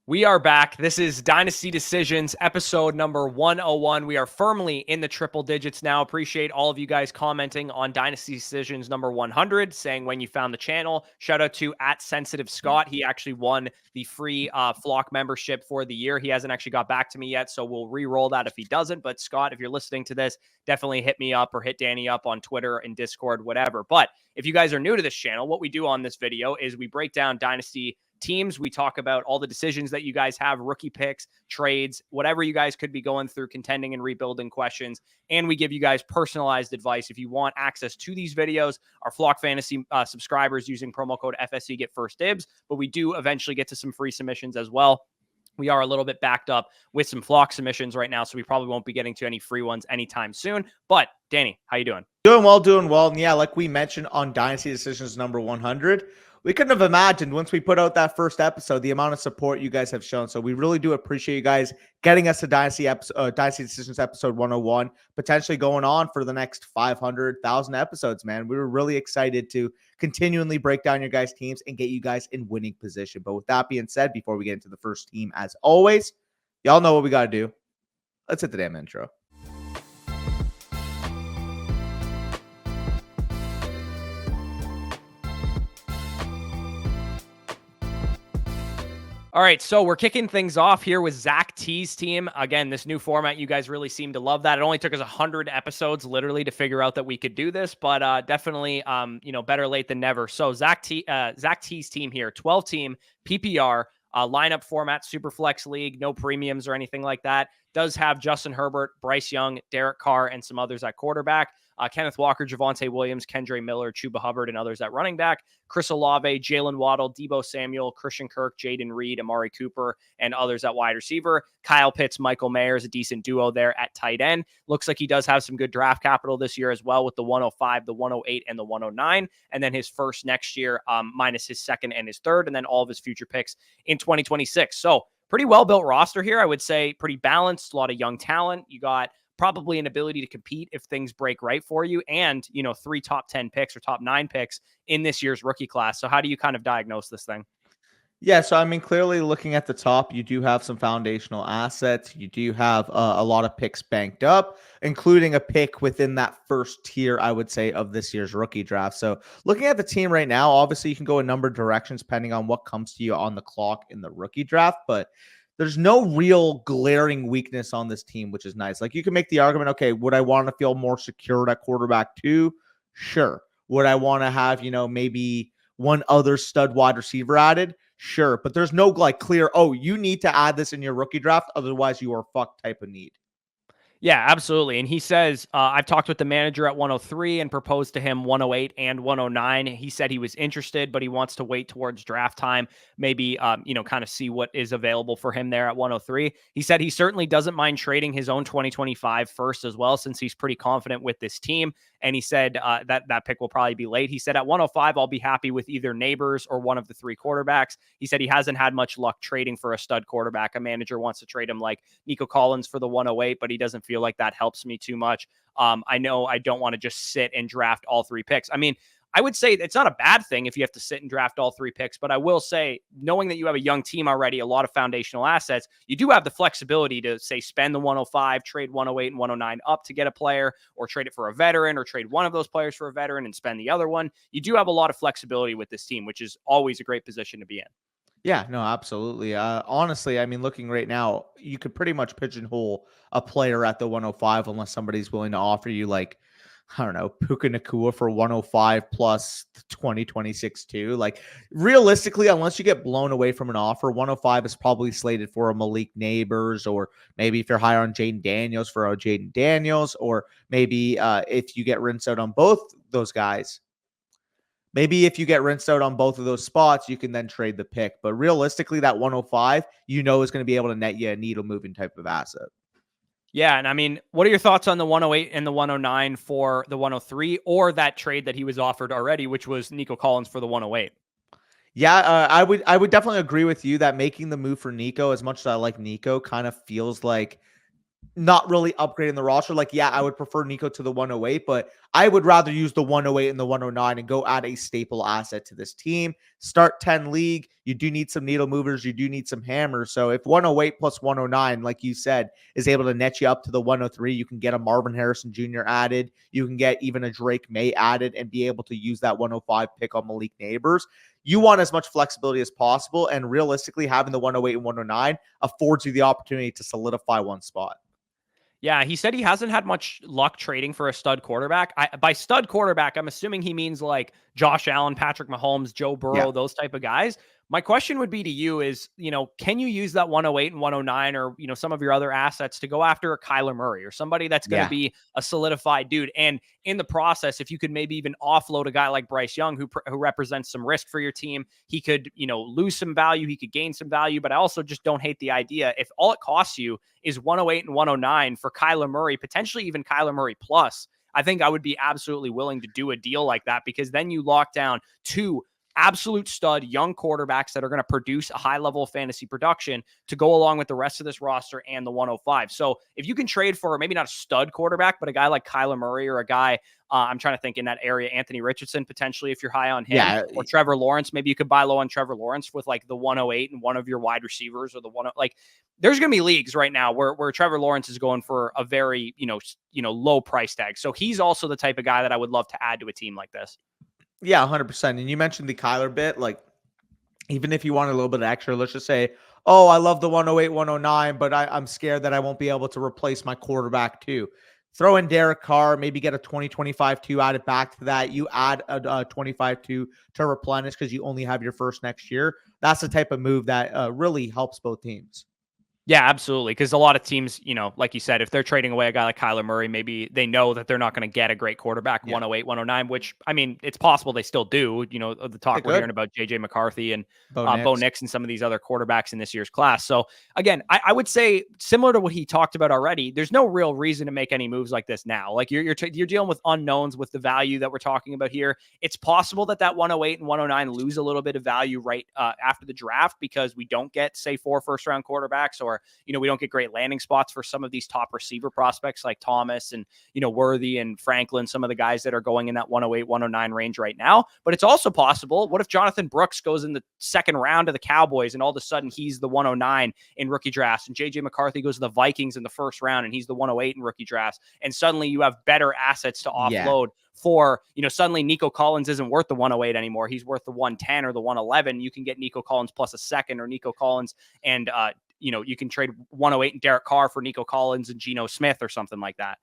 We are back. This is Dynasty Decisions, episode number 101. We are firmly in the triple digits now. Appreciate all of you guys commenting on Dynasty Decisions number 100, saying when you found the channel. Shout out to @SensitiveScott. He actually won the free Flock membership for the year. He hasn't actually got back to me yet, so we'll re-roll that if he doesn't. But Scott, if you're listening to this, definitely hit me up or hit Danny up on Twitter and Discord, whatever. But if you guys are new to this channel, what we do on this video is we break down Dynasty teams. We talk about all the decisions that you guys have, rookie picks, trades, whatever you guys could be going through, contending and rebuilding questions. And we give you guys personalized advice. If you want access to these videos, our Flock Fantasy subscribers using promo code FSC get first dibs, but we do eventually get to some free submissions as well. We are a little bit backed up with some Flock submissions right now, so we probably won't be getting to any free ones anytime soon. But Danny, how you doing? Doing well. And yeah, like we mentioned on Dynasty Decisions number 100, we couldn't have imagined once we put out that first episode, the amount of support you guys have shown. So we really do appreciate you guys getting us to Dynasty Decisions episode 101, potentially going on for the next 500,000 episodes, man. We were really excited to continually break down your guys' teams and get you guys in winning position. But with that being said, before we get into the first team, as always, y'all know what we got to do. Let's hit the damn intro. All right, so we're kicking things off here with Zach T's team. Again, this new format, you guys really seem to love that. It only took us 100 episodes literally to figure out that we could do this, but definitely, better late than never. So Zach T's team here, 12-team PPR lineup format, Superflex League, no premiums or anything like that. Does have Justin Herbert, Bryce Young, Derek Carr, and some others at quarterback. Kenneth Walker, Javonte Williams, Kendre Miller, Chuba Hubbard, and others at running back. Chris Olave, Jalen Waddle, Deebo Samuel, Christian Kirk, Jaden Reed, Amari Cooper, and others at wide receiver. Kyle Pitts, Michael Mayer is a decent duo there at tight end. Looks like he does have some good draft capital this year as well with the 105, the 108, and the 109. And then his first next year, minus his second and his third, and then all of his future picks in 2026. So pretty well-built roster here. I would say pretty balanced, a lot of young talent. You got probably an ability to compete if things break right for you, and 3 top 10 picks or top 9 picks in this year's rookie class. So how do you kind of diagnose this thing? Yeah, so I mean, clearly looking at the top, you do have some foundational assets. You do have a lot of picks banked up, including a pick within that first tier, I would say, of this year's rookie draft. So looking at the team right now, obviously you can go a number of directions depending on what comes to you on the clock in the rookie draft, but there's no real glaring weakness on this team, which is nice. Like, you can make the argument, okay, would I want to feel more secured at quarterback too? Sure. Would I want to have, maybe one other stud wide receiver added? Sure. But there's no clear, you need to add this in your rookie draft, otherwise you are fucked type of need. Yeah, absolutely. And he says, I've talked with the manager at 103 and proposed to him 108 and 109. He said he was interested, but he wants to wait towards draft time, maybe, kind of see what is available for him there at 103. He said he certainly doesn't mind trading his own 2025 first as well, since he's pretty confident with this team. And he said that pick will probably be late. He said at 105, I'll be happy with either Neighbors or one of the 3 quarterbacks. He said he hasn't had much luck trading for a stud quarterback. A manager wants to trade him like Nico Collins for the 108, but he doesn't feel like that helps me too much. I know I don't want to just sit and draft all 3 picks. I mean, I would say it's not a bad thing if you have to sit and draft all 3 picks, but I will say, knowing that you have a young team already, a lot of foundational assets, you do have the flexibility to, say, spend the 105, trade 108 and 109 up to get a player, or trade it for a veteran, or trade one of those players for a veteran and spend the other one. You do have a lot of flexibility with this team, which is always a great position to be in. Yeah, no, absolutely. Honestly, I mean, looking right now, you could pretty much pigeonhole a player at the 105 unless somebody's willing to offer you, like, I don't know, Puka Nacua for 105 plus 2026 too. Like, realistically, unless you get blown away from an offer, 105 is probably slated for a Malik Neighbors, or maybe if you're higher on Jaden Daniels, for a Jaden Daniels, or maybe if you get rinsed out on both those guys. Maybe if you get rinsed out on both of those spots, you can then trade the pick. But realistically, that 105, is going to be able to net you a needle-moving type of asset. Yeah, and I mean, what are your thoughts on the 108 and the 109 for the 103, or that trade that he was offered already, which was Nico Collins for the 108? Yeah, I would definitely agree with you that making the move for Nico, as much as I like Nico, kind of feels like not really upgrading the roster. Like, yeah, I would prefer Nico to the 108, but I would rather use the 108 and the 109 and go add a staple asset to this team. Start 10 league. You do need some needle movers. You do need some hammers. So if 108 plus 109, like you said, is able to net you up to the 103, you can get a Marvin Harrison Jr. added. You can get even a Drake May added and be able to use that 105 pick on Malik Neighbors. You want as much flexibility as possible. And realistically, having the 108 and 109 affords you the opportunity to solidify one spot. Yeah, he said he hasn't had much luck trading for a stud quarterback. By stud quarterback, I'm assuming he means like Josh Allen, Patrick Mahomes, Joe Yeah. Burrow, those type of guys. My question would be to you is, can you use that 108 and 109 or, some of your other assets to go after a Kyler Murray or somebody that's going to be a solidified dude? And in the process, if you could maybe even offload a guy like Bryce Young, who represents some risk for your team, he could, lose some value, he could gain some value. But I also just don't hate the idea. If all it costs you is 108 and 109 for Kyler Murray, potentially even Kyler Murray plus, I think I would be absolutely willing to do a deal like that, because then you lock down two absolute stud young quarterbacks that are going to produce a high level of fantasy production to go along with the rest of this roster and the 105. So if you can trade for maybe not a stud quarterback, but a guy like Kyler Murray or a guy, I'm trying to think in that area, Anthony Richardson, potentially, if you're high on him, or Trevor Lawrence, maybe you could buy low on Trevor Lawrence with like the 108 and one of your wide receivers, or the one, like there's going to be leagues right now where Trevor Lawrence is going for a very, low price tag. So he's also the type of guy that I would love to add to a team like this. Yeah, 100%. And you mentioned the Kyler bit. Like, even if you want a little bit extra, let's just say, oh, I love the 108, 109, but I'm scared that I won't be able to replace my quarterback too. Throw in Derek Carr, maybe get a 2025-2 added back to that. You add a 25-2 to replenish because you only have your first next year. That's the type of move that really helps both teams. Yeah, absolutely. Because a lot of teams, like you said, if they're trading away a guy like Kyler Murray, maybe they know that they're not going to get a great quarterback, 108, 109, which, I mean, it's possible they still do. The talk we're hearing about JJ McCarthy and Bo Nix and some of these other quarterbacks in this year's class. So, again, I would say similar to what he talked about already, there's no real reason to make any moves like this now. Like you're dealing with unknowns with the value that we're talking about here. It's possible that 108 and 109 lose a little bit of value right after the draft, because we don't get, say, 4 first-round quarterbacks, or we don't get great landing spots for some of these top receiver prospects like Thomas and, Worthy and Franklin, some of the guys that are going in that 108, 109 range right now. But it's also possible, what if Jonathan Brooks goes in the second round of the Cowboys and all of a sudden he's the 109 in rookie drafts, and JJ McCarthy goes to the Vikings in the first round and he's the 108 in rookie drafts, and suddenly you have better assets to offload for, suddenly Nico Collins isn't worth the 108 anymore. He's worth the 110 or the 111. You can get Nico Collins plus a second, or Nico Collins and, you can trade 108 and Derek Carr for Nico Collins and Geno Smith or something like that.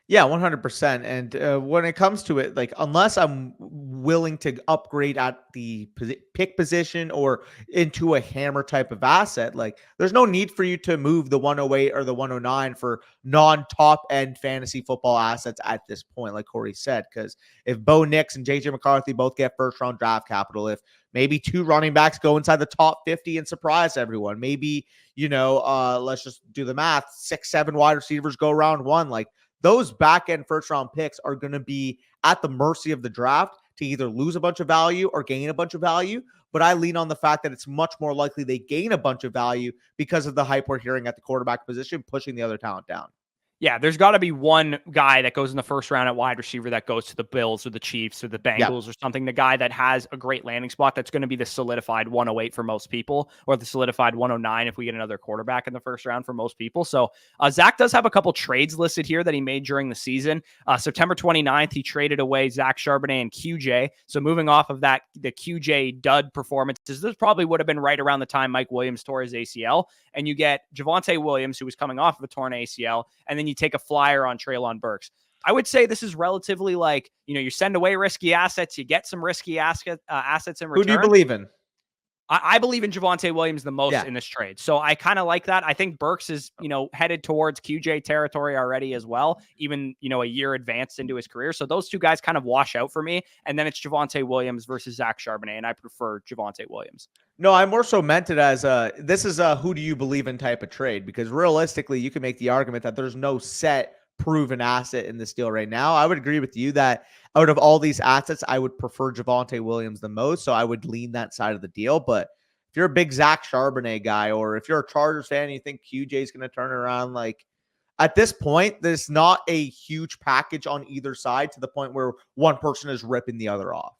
Yeah, 100%. And when it comes to it, like, unless I'm willing to upgrade at the pick position or into a hammer type of asset, like, there's no need for you to move the 108 or the 109 for non-top end fantasy football assets at this point, like Corey said. Because if Bo Nix and JJ McCarthy both get first round draft capital, if maybe 2 running backs go inside the top 50 and surprise everyone, maybe, let's just do the math, 6-7 wide receivers go round 1, like, those back-end first-round picks are going to be at the mercy of the draft to either lose a bunch of value or gain a bunch of value. But I lean on the fact that it's much more likely they gain a bunch of value because of the hype we're hearing at the quarterback position, pushing the other talent down. Yeah, there's got to be one guy that goes in the first round at wide receiver that goes to the Bills or the Chiefs or the Bengals or something. The guy that has a great landing spot that's going to be the solidified 108 for most people, or the solidified 109 if we get another quarterback in the first round for most people. So Zach does have a couple trades listed here that he made during the season. September 29th, he traded away Zach Charbonnet and QJ. So moving off of that, the QJ dud performances, this probably would have been right around the time Mike Williams tore his ACL. And you get Javonte Williams, who was coming off of a torn ACL, and then you take a flyer on Treylon Burks. I would say this is relatively like, you send away risky assets, you get some risky assets in return. Who do you believe in? I believe in Javonte Williams the most in this trade. So I kind of like that. I think Burks is, headed towards QJ territory already as well, even, a year advanced into his career. So those two guys kind of wash out for me. And then it's Javonte Williams versus Zach Charbonnet, and I prefer Javonte Williams. No, I more so meant it as this is a who do you believe in type of trade, because realistically, you can make the argument that there's no set proven asset in this deal right now. I would agree with you that out of all these assets, I would prefer Javonte Williams the most. So I would lean that side of the deal. But if you're a big Zach Charbonnet guy, or if you're a Chargers fan and you think QJ is going to turn around, like, at this point, there's not a huge package on either side to the point where one person is ripping the other off.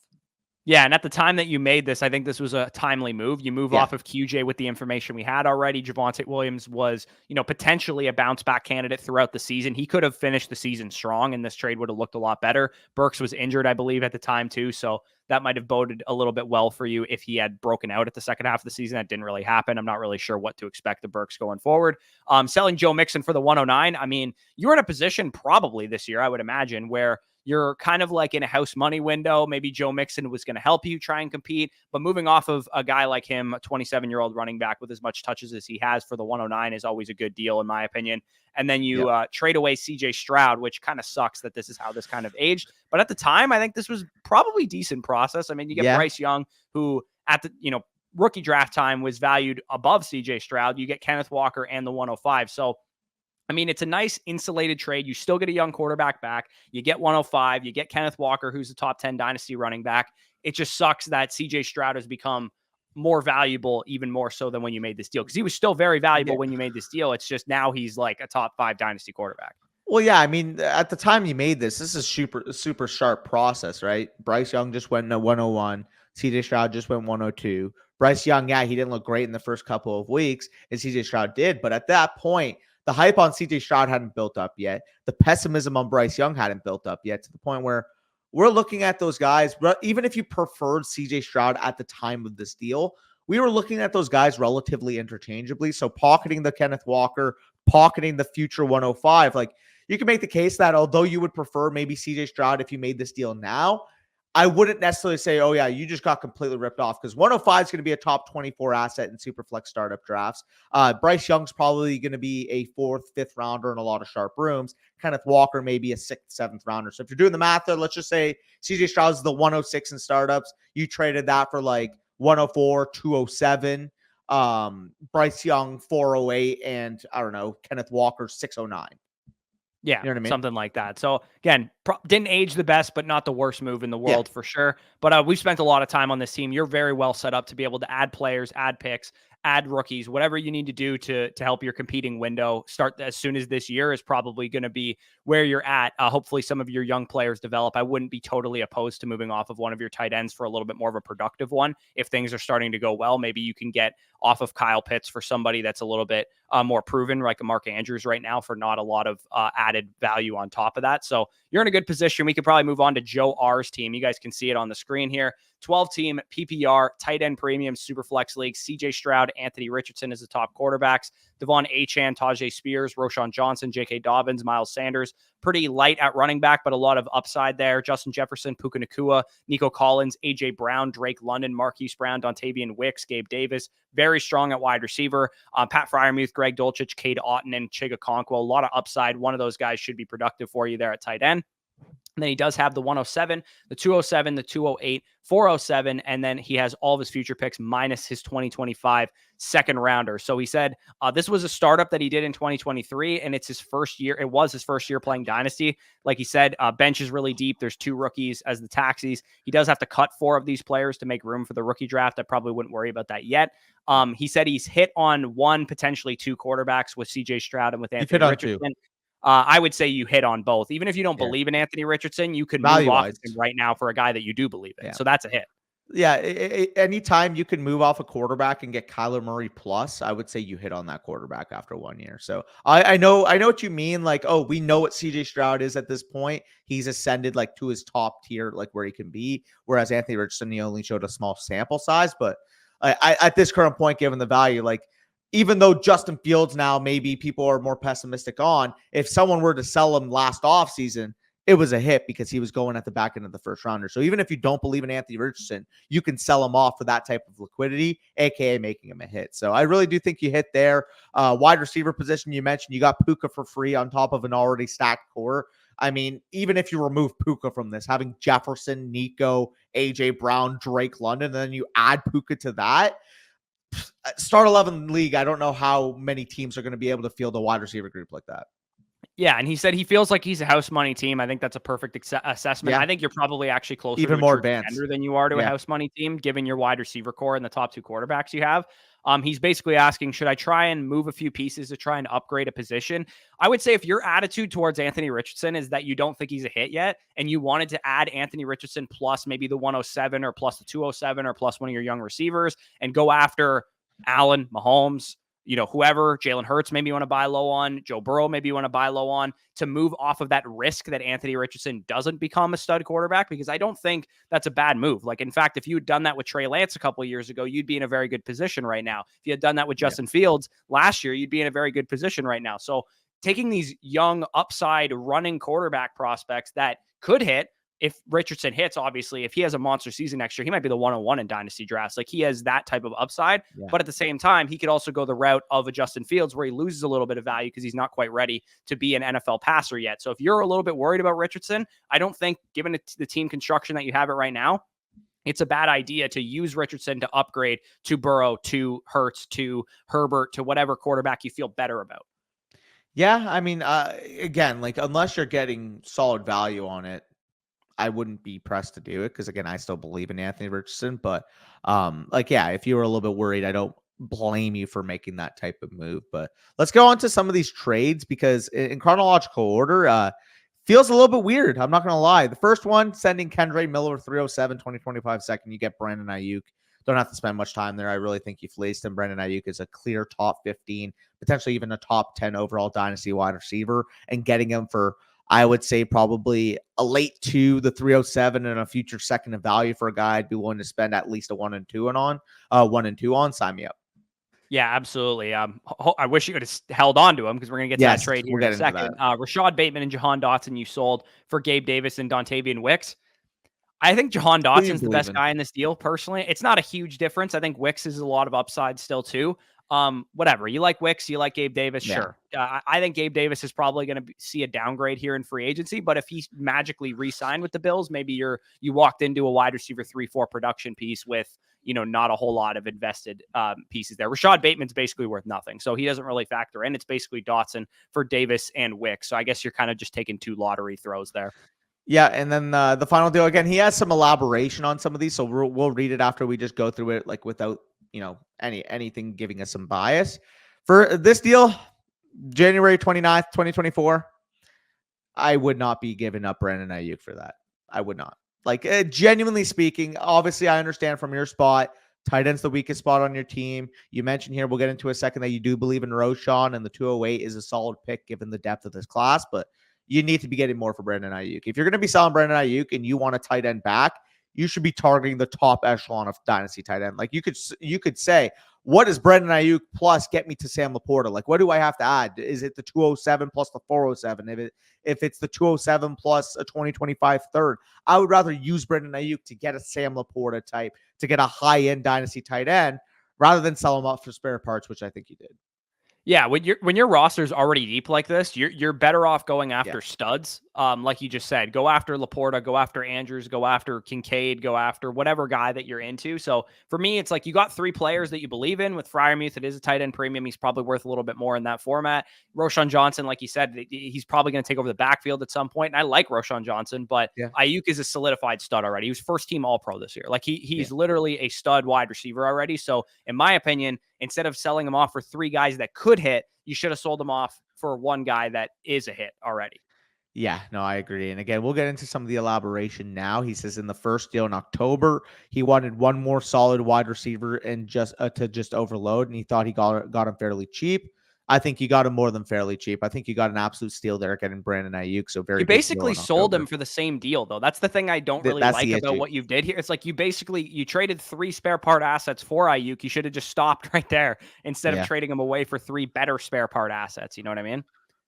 Yeah, and at the time that you made this, I think this was a timely move. You move off of QJ with the information we had already. Javonte Williams was, potentially a bounce back candidate throughout the season. He could have finished the season strong, and this trade would have looked a lot better. Burks was injured, I believe, at the time too, so that might have boded a little bit well for you if he had broken out at the second half of the season. That didn't really happen. I'm not really sure what to expect of Burks going forward. Selling Joe Mixon for the 109. I mean, you're in a position probably this year, I would imagine, where you're kind of like in a house money window. Maybe Joe Mixon was going to help you try and compete, but moving off of a guy like him, a 27-year-old running back with as much touches as he has for the 109 is always a good deal in my opinion. And then you trade away CJ Stroud, which kind of sucks that this is how this kind of aged. But at the time, I think this was probably decent process. I mean, you get Bryce Young, who at the, rookie draft time was valued above CJ Stroud. You get Kenneth Walker and the 105. So I mean, it's a nice insulated trade. You still get a young quarterback back. You get 105. You get Kenneth Walker, who's a top 10 dynasty running back. It just sucks that CJ Stroud has become more valuable, even more so than when you made this deal, because he was still very valuable when you made this deal. It's just now he's like a top 5 dynasty quarterback. Well, yeah, I mean, at the time you made this is super sharp process, right? Bryce Young just went in 101. CJ Stroud just went 102. Bryce Young, yeah, he didn't look great in the first couple of weeks, and CJ Stroud did. But at that point, the hype on CJ Stroud hadn't built up yet. The pessimism on Bryce Young hadn't built up yet, to the point where we're looking at those guys. Even if you preferred CJ Stroud at the time of this deal, we were looking at those guys relatively interchangeably. So pocketing the Kenneth Walker, pocketing the future 105, like you can make the case that although you would prefer maybe CJ Stroud if you made this deal now, I wouldn't necessarily say, oh, yeah, you just got completely ripped off, because 105 is going to be a top 24 asset in Superflex startup drafts. Bryce Young's probably going to be a 4th, 5th rounder in a lot of sharp rooms. Kenneth Walker maybe a 6th, 7th rounder. So if you're doing the math there, let's just say CJ Stroud's the 106 in startups. You traded that for like 104, 207. Bryce Young, 408, and I don't know, Kenneth Walker, 609. Yeah, you know what I mean? Something like that. So again, didn't age the best, but not the worst move in the world for sure. But we've spent a lot of time on this team. You're very well set up to be able to add players, add picks, add rookies, whatever you need to do to help your competing window start as soon as this year is probably going to be where you're at. Hopefully some of your young players develop. I wouldn't be totally opposed to moving off of one of your tight ends for a little bit more of a productive one. If things are starting to go well, maybe you can get off of Kyle Pitts for somebody that's a little bit more proven, like a Mark Andrews right now, for not a lot of added value on top of that. So you're in a good position. We could probably move on to Joe R's team. You guys can see it on the screen here. 12-team PPR, tight end premium, super flex league. CJ Stroud, Anthony Richardson as the top quarterbacks. Devon Achane, Tajay Spears, Roshan Johnson, J.K. Dobbins, Miles Sanders. Pretty light at running back, but a lot of upside there. Justin Jefferson, Puka Nacua, Nico Collins, A.J. Brown, Drake London, Marquise Brown, Dontavian Wicks, Gabe Davis. Very strong at wide receiver. Pat Freiermuth, Greg Dulcich, Cade Otton, and Chiga Conquo. A lot of upside. One of those guys should be productive for you there at tight end. And then he does have the 107, the 207, the 208, 407, and then he has all of his future picks minus his 2025 second rounder. So he said this was a startup that he did in 2023, and it's his first year. It was his first year playing Dynasty. Like he said, bench is really deep. There's 2 rookies as the taxis. He does have to cut 4 of these players to make room for the rookie draft. I probably wouldn't worry about that yet. He said he's hit on 1, potentially 2 quarterbacks with CJ Stroud and with Anthony Richardson. I would say you hit on both. Even if you don't believe in Anthony Richardson, you could move off him right now for a guy that you do believe in. So that's a hit. Yeah, anytime you can move off a quarterback and get Kyler Murray plus, I would say you hit on that quarterback after 1 year. So I know what you mean. Like, oh, we know what CJ Stroud is at this point. He's ascended like to his top tier, like where he can be. Whereas Anthony Richardson, he only showed a small sample size. But I at this current point, given the value, like, even though Justin Fields now maybe people are more pessimistic on, if someone were to sell him last offseason, it was a hit because he was going at the back end of the first rounder. So even if you don't believe in Anthony Richardson, you can sell him off for that type of liquidity, aka making him a hit. So I really do think you hit there. Wide receiver position, you mentioned you got Puka for free on top of an already stacked core. I mean, even if you remove Puka from this, having Jefferson, Nico, AJ Brown, Drake London, and then you add Puka to that, start 11 league, I don't know how many teams are going to be able to field a wide receiver group like that. Yeah, and he said he feels like he's a house money team. I think that's a perfect assessment. I think you're probably actually closer even to more a advanced than you are to a house money team, given your wide receiver core and the top 2 quarterbacks you have. He's basically asking, should I try and move a few pieces to try and upgrade a position? I would say if your attitude towards Anthony Richardson is that you don't think he's a hit yet, and you wanted to add Anthony Richardson plus maybe the 107 or plus the 207 or plus one of your young receivers and go after Allen, Mahomes, whoever, Jalen Hurts, maybe you want to buy low on, Joe Burrow, maybe you want to buy low on, to move off of that risk that Anthony Richardson doesn't become a stud quarterback, because I don't think that's a bad move. Like, in fact, if you had done that with Trey Lance a couple of years ago, you'd be in a very good position right now. If you had done that with Justin Fields last year, you'd be in a very good position right now. So taking these young upside running quarterback prospects that could hit, if Richardson hits, obviously, if he has a monster season next year, he might be the 101 in dynasty drafts. Like, he has that type of upside, but at the same time, he could also go the route of a Justin Fields where he loses a little bit of value because he's not quite ready to be an NFL passer yet. So if you're a little bit worried about Richardson, I don't think, given the team construction that you have it right now, it's a bad idea to use Richardson to upgrade to Burrow, to Hurts, to Herbert, to whatever quarterback you feel better about. Yeah, I mean, again, like, unless you're getting solid value on it, I wouldn't be pressed to do it, because again, I still believe in Anthony Richardson. But if you were a little bit worried, I don't blame you for making that type of move. But let's go on to some of these trades, because in chronological order, feels a little bit weird. I'm not going to lie. The first one, sending Kendre Miller 307, 2025 second. You get Brandon Ayuk. Don't have to spend much time there. I really think you fleeced him. Brandon Ayuk is a clear top 15, potentially even a top 10 overall dynasty wide receiver, and getting him for, I would say, probably a late 2, the 307, and a future second of value for a guy I'd be willing to spend at least a 1 and 2 on. Sign me up. Yeah, absolutely. I wish you could have held on to him, because we're going to get to that trade here in a second. Rashad Bateman and Jahan Dotson you sold for Gabe Davis and Dontavian Wicks. I think Jahan Dotson's the best guy in this deal, personally. It's not a huge difference. I think Wicks is a lot of upside still, too. Whatever. You like Wicks, you like Gabe Davis, sure. I think Gabe Davis is probably going to see a downgrade here in free agency, but if he's magically re-signed with the Bills, maybe you walked into a wide receiver 3-4 production piece with, not a whole lot of invested pieces there. Rashad Bateman's basically worth nothing, so he doesn't really factor in. It's basically Dotson for Davis and Wicks, so I guess you're kind of just taking 2 lottery throws there. Yeah, and then the final deal, again, he has some elaboration on some of these, so we'll read it after we just go through it, like, without anything giving us some bias. For this deal, January 29th, 2024, I would not be giving up Brandon Ayuk for that. I would not. Like, genuinely speaking, obviously I understand from your spot, tight end's the weakest spot on your team. You mentioned here, we'll get into a second, that you do believe in Roshan, and the 208 is a solid pick given the depth of this class, but you need to be getting more for Brandon Ayuk. If you're going to be selling Brandon Ayuk and you want a tight end back, you should be targeting the top echelon of dynasty tight end. Like, you could say, what does Brandon Ayuk plus get me to Sam Laporta? Like, what do I have to add? Is it the 207 plus the 407? If it's the 207 plus a 2025 third, I would rather use Brandon Ayuk to get a Sam Laporta type, to get a high-end dynasty tight end, rather than sell him up for spare parts, which I think you did. Yeah, when your roster's already deep like this, you're better off going after studs. Like you just said, go after Laporta, go after Andrews, go after Kincaid, go after whatever guy that you're into. So for me, it's like you got 3 players that you believe in. With Freiermuth, it is a tight end premium. He's probably worth a little bit more in that format. Roshan Johnson, like you said, he's probably going to take over the backfield at some point. And I like Roshan Johnson, but Ayuk is a solidified stud already. He was first team All-Pro this year. Like he's literally a stud wide receiver already. So in my opinion, instead of selling him off for 3 guys that could hit, you should have sold him off for 1 guy that is a hit already. Yeah, no, I agree. And again, we'll get into some of the elaboration now. He says in the first deal in October, he wanted 1 more solid wide receiver and just to overload, and he thought he got him fairly cheap. I think you got him more than fairly cheap. I think you got an absolute steal there getting Brandon Ayuk. So very. You basically sold him for the same deal, though. That's the thing I don't really like about what you did here. It's like you traded 3 spare part assets for Ayuk. You should have just stopped right there instead of trading him away for 3 better spare part assets. You know what I mean?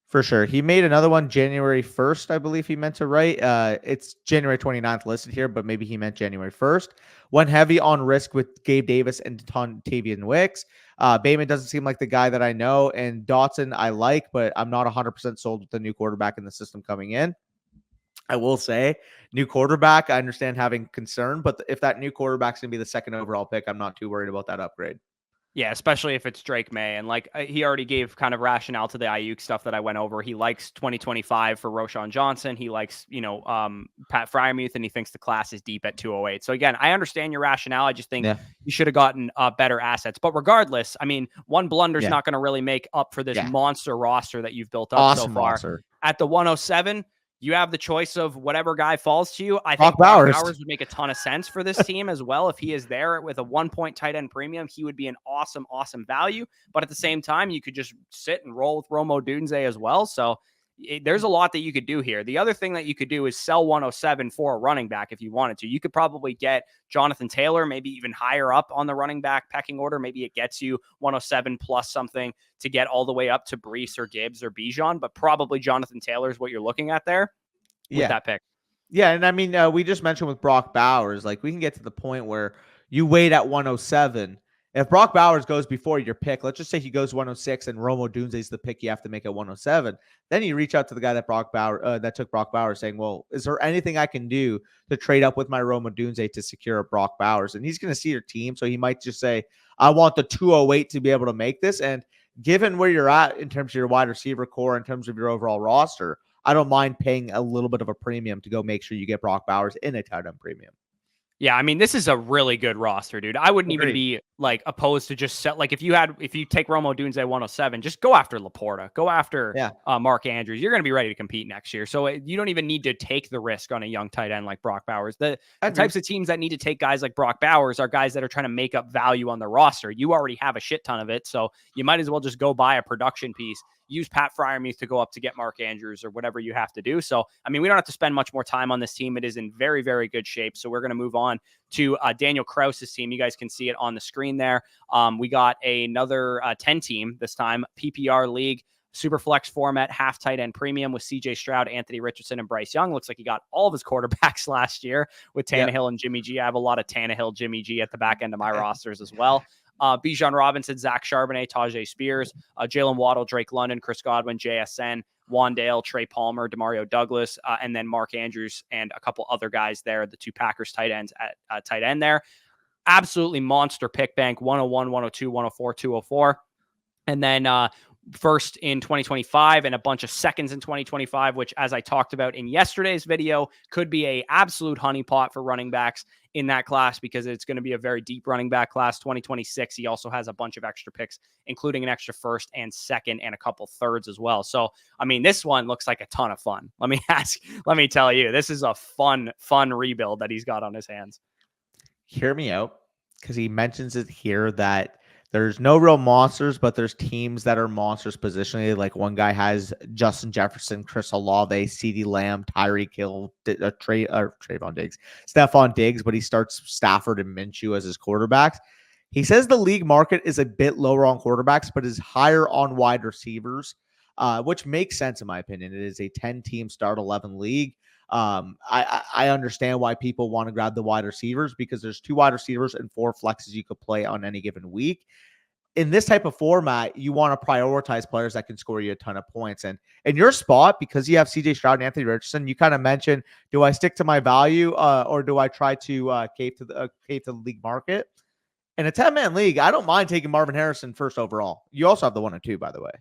For sure. He made another one January 1st, I believe he meant to write. It's January 29th listed here, but maybe he meant January 1st. Went heavy on risk with Gabe Davis and Dontavian Wicks. Bateman doesn't seem like the guy that I know, and Dotson I like, but I'm not 100% sold with the new quarterback in the system coming in. I will say, new quarterback, I understand having concern, but if that new quarterback's going to be the second overall pick, I'm not too worried about that upgrade. Yeah, especially if it's Drake May. And like he already gave kind of rationale to the Ayuk stuff that I went over. He likes 2025 for Roshan Johnson. He likes, Pat Fryermuth, and he thinks the class is deep at 208. So again, I understand your rationale. I just think Yeah. you should have gotten better assets. But regardless, I mean, one blunder's Yeah. not going to really make up for this Yeah. monster roster that you've built up so Awesome far. roster. At the 107, you have the choice of whatever guy falls to you. I Brock think Brock Bowers. Bowers would make a ton of sense for this team as well. If he is there with a 1 point tight end premium, he would be an awesome, awesome value. But at the same time, you could just sit and roll with Romo Dunze as well. So there's a lot that you could do here. The other thing that you could do is sell 107 for a running back if you wanted to. You could probably get Jonathan Taylor, maybe even higher up on the running back pecking order. Maybe it gets you 107 plus something to get all the way up to Brees or Gibbs or Bijan, but probably Jonathan Taylor is what you're looking at there with that pick. Yeah, and I mean, we just mentioned with Brock Bowers, like we can get to the point where you wait at 107. If Brock Bowers goes before your pick, let's just say he goes 106 and Romo Dunze is the pick you have to make at 107. Then you reach out to the guy that that took Brock Bowers, saying, "Well, is there anything I can do to trade up with my Romo Dunze to secure a Brock Bowers?" And he's going to see your team, so he might just say, "I want the 208 to be able to make this." And given where you're at in terms of your wide receiver core, in terms of your overall roster, I don't mind paying a little bit of a premium to go make sure you get Brock Bowers in a tight end premium. Yeah, I mean, this is a really good roster, dude. I wouldn't even Agreed. be like opposed to just set like if you take Romo Dunze 107, just go after Laporta, go after Yeah. Mark Andrews. You're going to be ready to compete next year. So you don't even need to take the risk on a young tight end like Brock Bowers. The types of teams that need to take guys like Brock Bowers are guys that are trying to make up value on the roster. You already have a shit ton of it, so you might as well just go buy a production piece. Use Pat Fryermuth to go up to get Mark Andrews or whatever you have to do. So, I mean, we don't have to spend much more time on this team. It is in very, very good shape. So we're going to move on to Daniel Krause's team. You guys can see it on the screen there. We got another 10 team this time, PPR league, super flex format, half tight end premium with CJ Stroud, Anthony Richardson, and Bryce Young. Looks like he got all of his quarterbacks last year with Tannehill and Jimmy G. I have a lot of Tannehill, Jimmy G at the back end of my rosters as well. Bijan Robinson, Zach Charbonnet, Tajay Spears, Jalen Waddle, Drake London, Chris Godwin, JSN, Wandale, Trey Palmer, Demario Douglas, and then Mark Andrews and a couple other guys there, the two Packers tight ends at tight end there. Absolutely monster pick bank, 101, 102, 104, 204. And then first in 2025 and a bunch of seconds in 2025, which, as I talked about in yesterday's video, could be a absolute honeypot for running backs in that class because it's going to be a very deep running back class. 2026, he also has a bunch of extra picks, including an extra first and second and a couple thirds as well. So, I mean, this one looks like a ton of fun. Let me tell you, this is a fun rebuild that he's got on his hands. Hear me out, because he mentions it here that there's no real monsters, but there's teams that are monsters positionally. Like one guy has Justin Jefferson, Chris Olave, CeeDee Lamb, Tyreek Hill, Trayvon Diggs, Stephon Diggs, but he starts Stafford and Minshew as his quarterbacks. He says the league market is a bit lower on quarterbacks, but is higher on wide receivers, which makes sense in my opinion. It is a 10-team start 11 league. I understand why people want to grab the wide receivers because there's 2 wide receivers and 4 flexes you could play on any given week. In this type of format, you want to prioritize players that can score you a ton of points. And in your spot, because you have CJ Stroud and Anthony Richardson, you kind of mentioned, do I stick to my value or do I try to cave to the league market? In a 10-man league, I don't mind taking Marvin Harrison first overall. You also have the 1 and 2, by the way.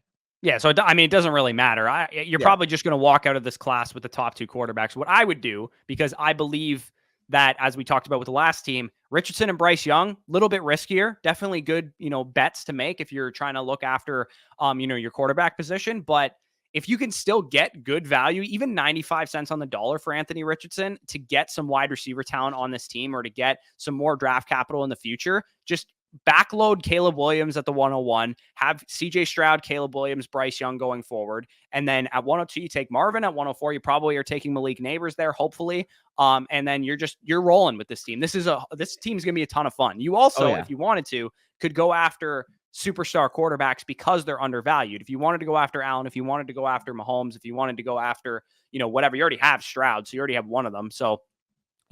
Yeah, so I mean, it doesn't really matter. You're probably just going to walk out of this class with the top 2 quarterbacks. What I would do, because I believe that, as we talked about with the last team, Richardson and Bryce Young, a little bit riskier, definitely good, bets to make if you're trying to look after, your quarterback position. But if you can still get good value, even 95 cents on the dollar for Anthony Richardson to get some wide receiver talent on this team or to get some more draft capital in the future, just backload Caleb Williams at the 101, have CJ Stroud, Caleb Williams, Bryce Young going forward. And then at 102, you take Marvin. At 104, you probably are taking Malik Neighbors there, hopefully. And then you're rolling with this team. This team's going to be a ton of fun. You also, if you wanted to, could go after superstar quarterbacks because they're undervalued. If you wanted to go after Allen, if you wanted to go after Mahomes, if you wanted to go after, whatever, you already have Stroud. So you already have one of them. So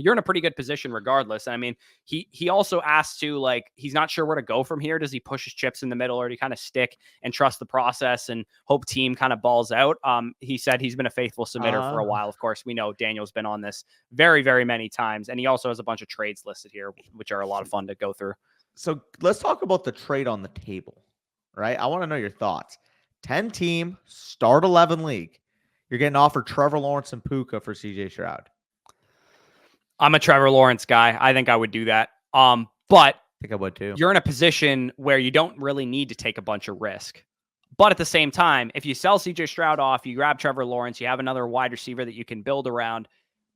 you're in a pretty good position regardless. I mean, he also asked to, like, he's not sure where to go from here. Does he push his chips in the middle or do he kind of stick and trust the process and hope team kind of balls out? He said he's been a faithful submitter for a while. Of course, we know Daniel's been on this very, very many times. And he also has a bunch of trades listed here, which are a lot of fun to go through. So let's talk about the trade on the table, right? I want to know your thoughts. 10-team, start 11 league. You're getting offered Trevor Lawrence and Puka for CJ Stroud. I'm a Trevor Lawrence guy. I think I would do that. But I think I would too. You're in a position where you don't really need to take a bunch of risk. But at the same time, if you sell CJ Stroud off, you grab Trevor Lawrence, you have another wide receiver that you can build around.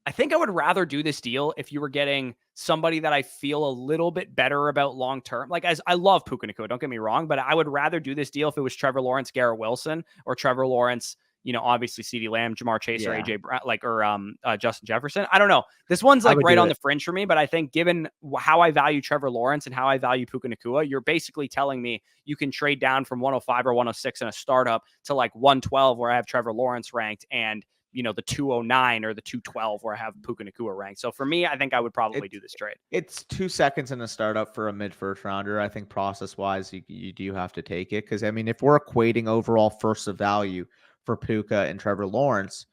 I think I would rather do this deal if you were getting somebody that I feel a little bit better about long term. Like, as I love Puka Nacua, don't get me wrong, but I would rather do this deal if it was Trevor Lawrence, Garrett Wilson, or Trevor Lawrence, obviously CeeDee Lamb, Jamar Chase, or AJ Brown, or Justin Jefferson. I don't know. This one's like right on the fringe for me, but I think given how I value Trevor Lawrence and how I value Puka Nacua, you're basically telling me you can trade down from 105 or 106 in a startup to like 112 where I have Trevor Lawrence ranked, and the 209 or the 212 where I have Puka Nacua ranked. So for me, I think I would probably do this trade. It's 2 seconds in a startup for a mid first rounder. I think process wise, you do have to take it. Cause I mean, if we're equating overall first of value for Puka and Trevor Lawrence,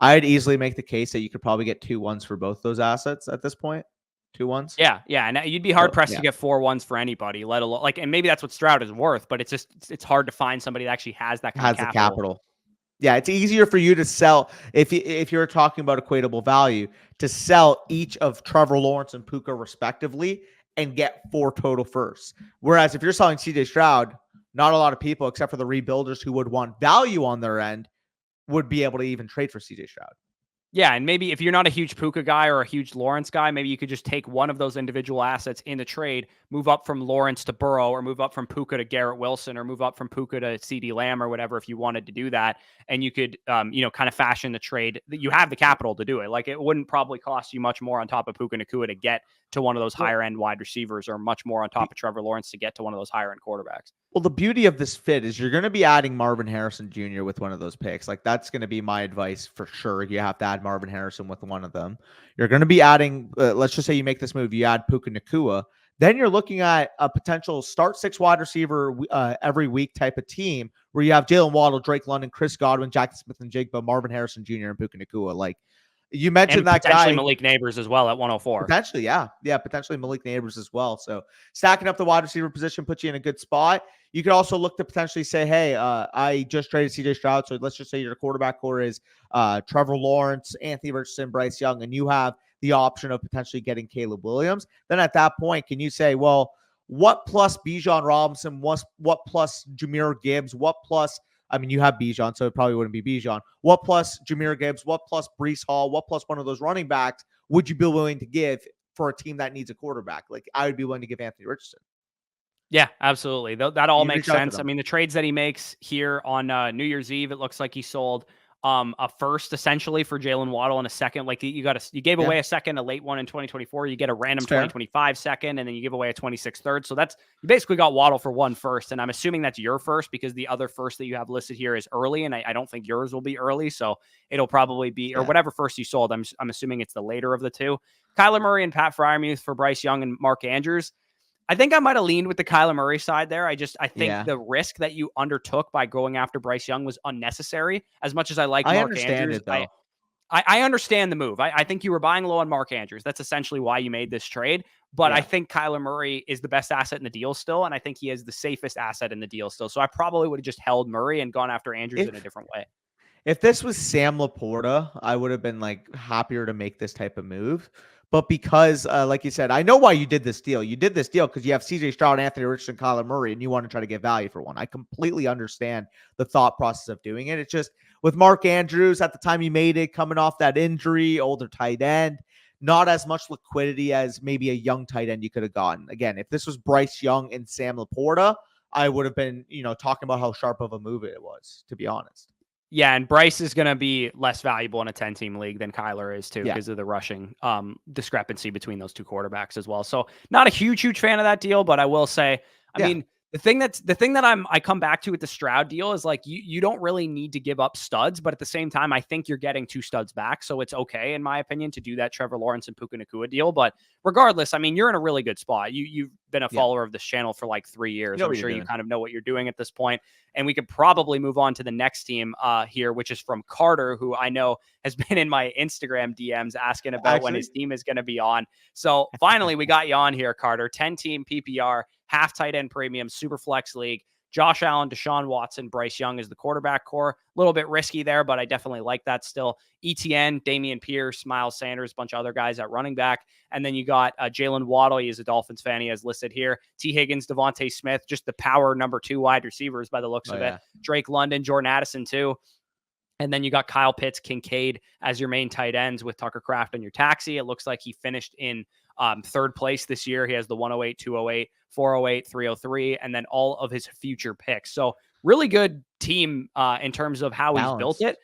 I'd easily make the case that you could probably get 2 1s for both those assets at this point. 2 1s. Yeah. And you'd be hard pressed to get 4 1s for anybody, let alone and maybe that's what Stroud is worth, but it's hard to find somebody that actually has that kind of capital. Yeah, it's easier for you to sell if you're talking about equatable value to sell each of Trevor Lawrence and Puka respectively and get 4 total firsts. Whereas if you're selling CJ Stroud, not a lot of people, except for the rebuilders who would want value on their end, would be able to even trade for CJ Stroud. Yeah, and maybe if you're not a huge Puka guy or a huge Lawrence guy, maybe you could just take one of those individual assets in the trade, move up from Lawrence to Burrow, or move up from Puka to Garrett Wilson, or move up from Puka to CeeDee Lamb or whatever if you wanted to do that. And you could, kind of fashion the trade. You have the capital to do it. Like, it wouldn't probably cost you much more on top of Puka Nacua to get to one of those higher-end wide receivers, or much more on top of Trevor Lawrence to get to one of those higher-end quarterbacks. Well, the beauty of this fit is you're going to be adding Marvin Harrison Jr. with one of those picks. Like, that's going to be my advice for sure. You have to add Marvin Harrison with one of them. You're going to be adding, let's just say you make this move, you add Puka Nacua. Then you're looking at a potential start 6 wide receiver every week type of team where you have Jalen Waddle, Drake London, Chris Godwin, Jackson Smith-Njigba, Marvin Harrison Jr., and Puka Nacua. Like, you mentioned and that potentially guy. Malik Neighbors as well at 104. Potentially, yeah. Yeah, potentially Malik Neighbors as well. So stacking up the wide receiver position puts you in a good spot. You could also look to potentially say, hey, I just traded CJ Stroud. So let's just say your quarterback core is Trevor Lawrence, Anthony Richardson, Bryce Young, and you have the option of potentially getting Caleb Williams. Then at that point, can you say, well, what plus Bijan Robinson, what plus Jahmyr Gibbs, what plus, I mean, you have Bijan, so it probably wouldn't be Bijan. What plus Jahmyr Gibbs, what plus Breece Hall, what plus one of those running backs would you be willing to give for a team that needs a quarterback? Like, I would be willing to give Anthony Richardson. Yeah, absolutely. That all makes sense. I mean, the trades that he makes here on New Year's Eve, it looks like he sold a first essentially for Jalen Waddle and a second. Like, you gave away a second, a late one in 2024. You get a random 2025 second, and then you give away a 26 third. So you basically got Waddle for 1 first. And I'm assuming that's your first because the other first that you have listed here is early, and I don't think yours will be early. So it'll probably be, or whatever first you sold. I'm assuming it's the later of the two. Kyler Murray and Pat Freiermuth for Bryce Young and Mark Andrews. I think I might have leaned with the Kyler Murray side there. I think the risk that you undertook by going after Bryce Young was unnecessary. As much as I like Mark Andrews, I understand the move. I think you were buying low on Mark Andrews. That's essentially why you made this trade. But I think Kyler Murray is the best asset in the deal still, and I think he is the safest asset in the deal still. So I probably would have just held Murray and gone after Andrews in a different way. If this was Sam Laporta, I would have been like happier to make this type of move. But because, like you said, I know why you did this deal. You did this deal because you have CJ Stroud, Anthony Richardson, Kyler Murray, and you want to try to get value for one. I completely understand the thought process of doing it. It's just with Mark Andrews at the time you made it, coming off that injury, older tight end, not as much liquidity as maybe a young tight end you could have gotten. Again, if this was Bryce Young and Sam Laporta, I would have been, talking about how sharp of a move it was, to be honest. Yeah, and Bryce is going to be less valuable in a 10-team league than Kyler is too, because of the rushing discrepancy between those two quarterbacks as well. So not a huge fan of that deal, but I will say, I mean, the thing that I come back to with the Stroud deal is like you don't really need to give up studs, but at the same time, I think you're getting 2 studs back, so it's okay in my opinion to do that Trevor Lawrence and Puka Nacua deal. But regardless, I mean, you're in a really good spot. You've been a Yeah. follower of this channel for like 3 You years. know I'm what you're sure you doing. kind of know what you're doing at this point. And we could probably move on to the next team here, which is from Carter, who I know has been in my Instagram DMs asking about when Actually, his team is going to be on. So finally, we got you on here, Carter. 10-team PPR, half tight end premium, super flex league. Josh Allen, Deshaun Watson, Bryce Young is the quarterback core. A little bit risky there, but I definitely like that still. ETN, Damian Pierce, Miles Sanders, a bunch of other guys at running back. And then you got Jalen Waddle. He is a Dolphins fan. He has listed here. T. Higgins, Devontae Smith, just the power number 2 wide receivers by the looks of it. Drake London, Jordan Addison too. And then you got Kyle Pitts, Kincaid as your main tight ends with Tucker Kraft on your taxi. It looks like he finished in third place this year. He has the 108, 208, 408, 303, and then all of his future picks. So really good team in terms of how he's built it.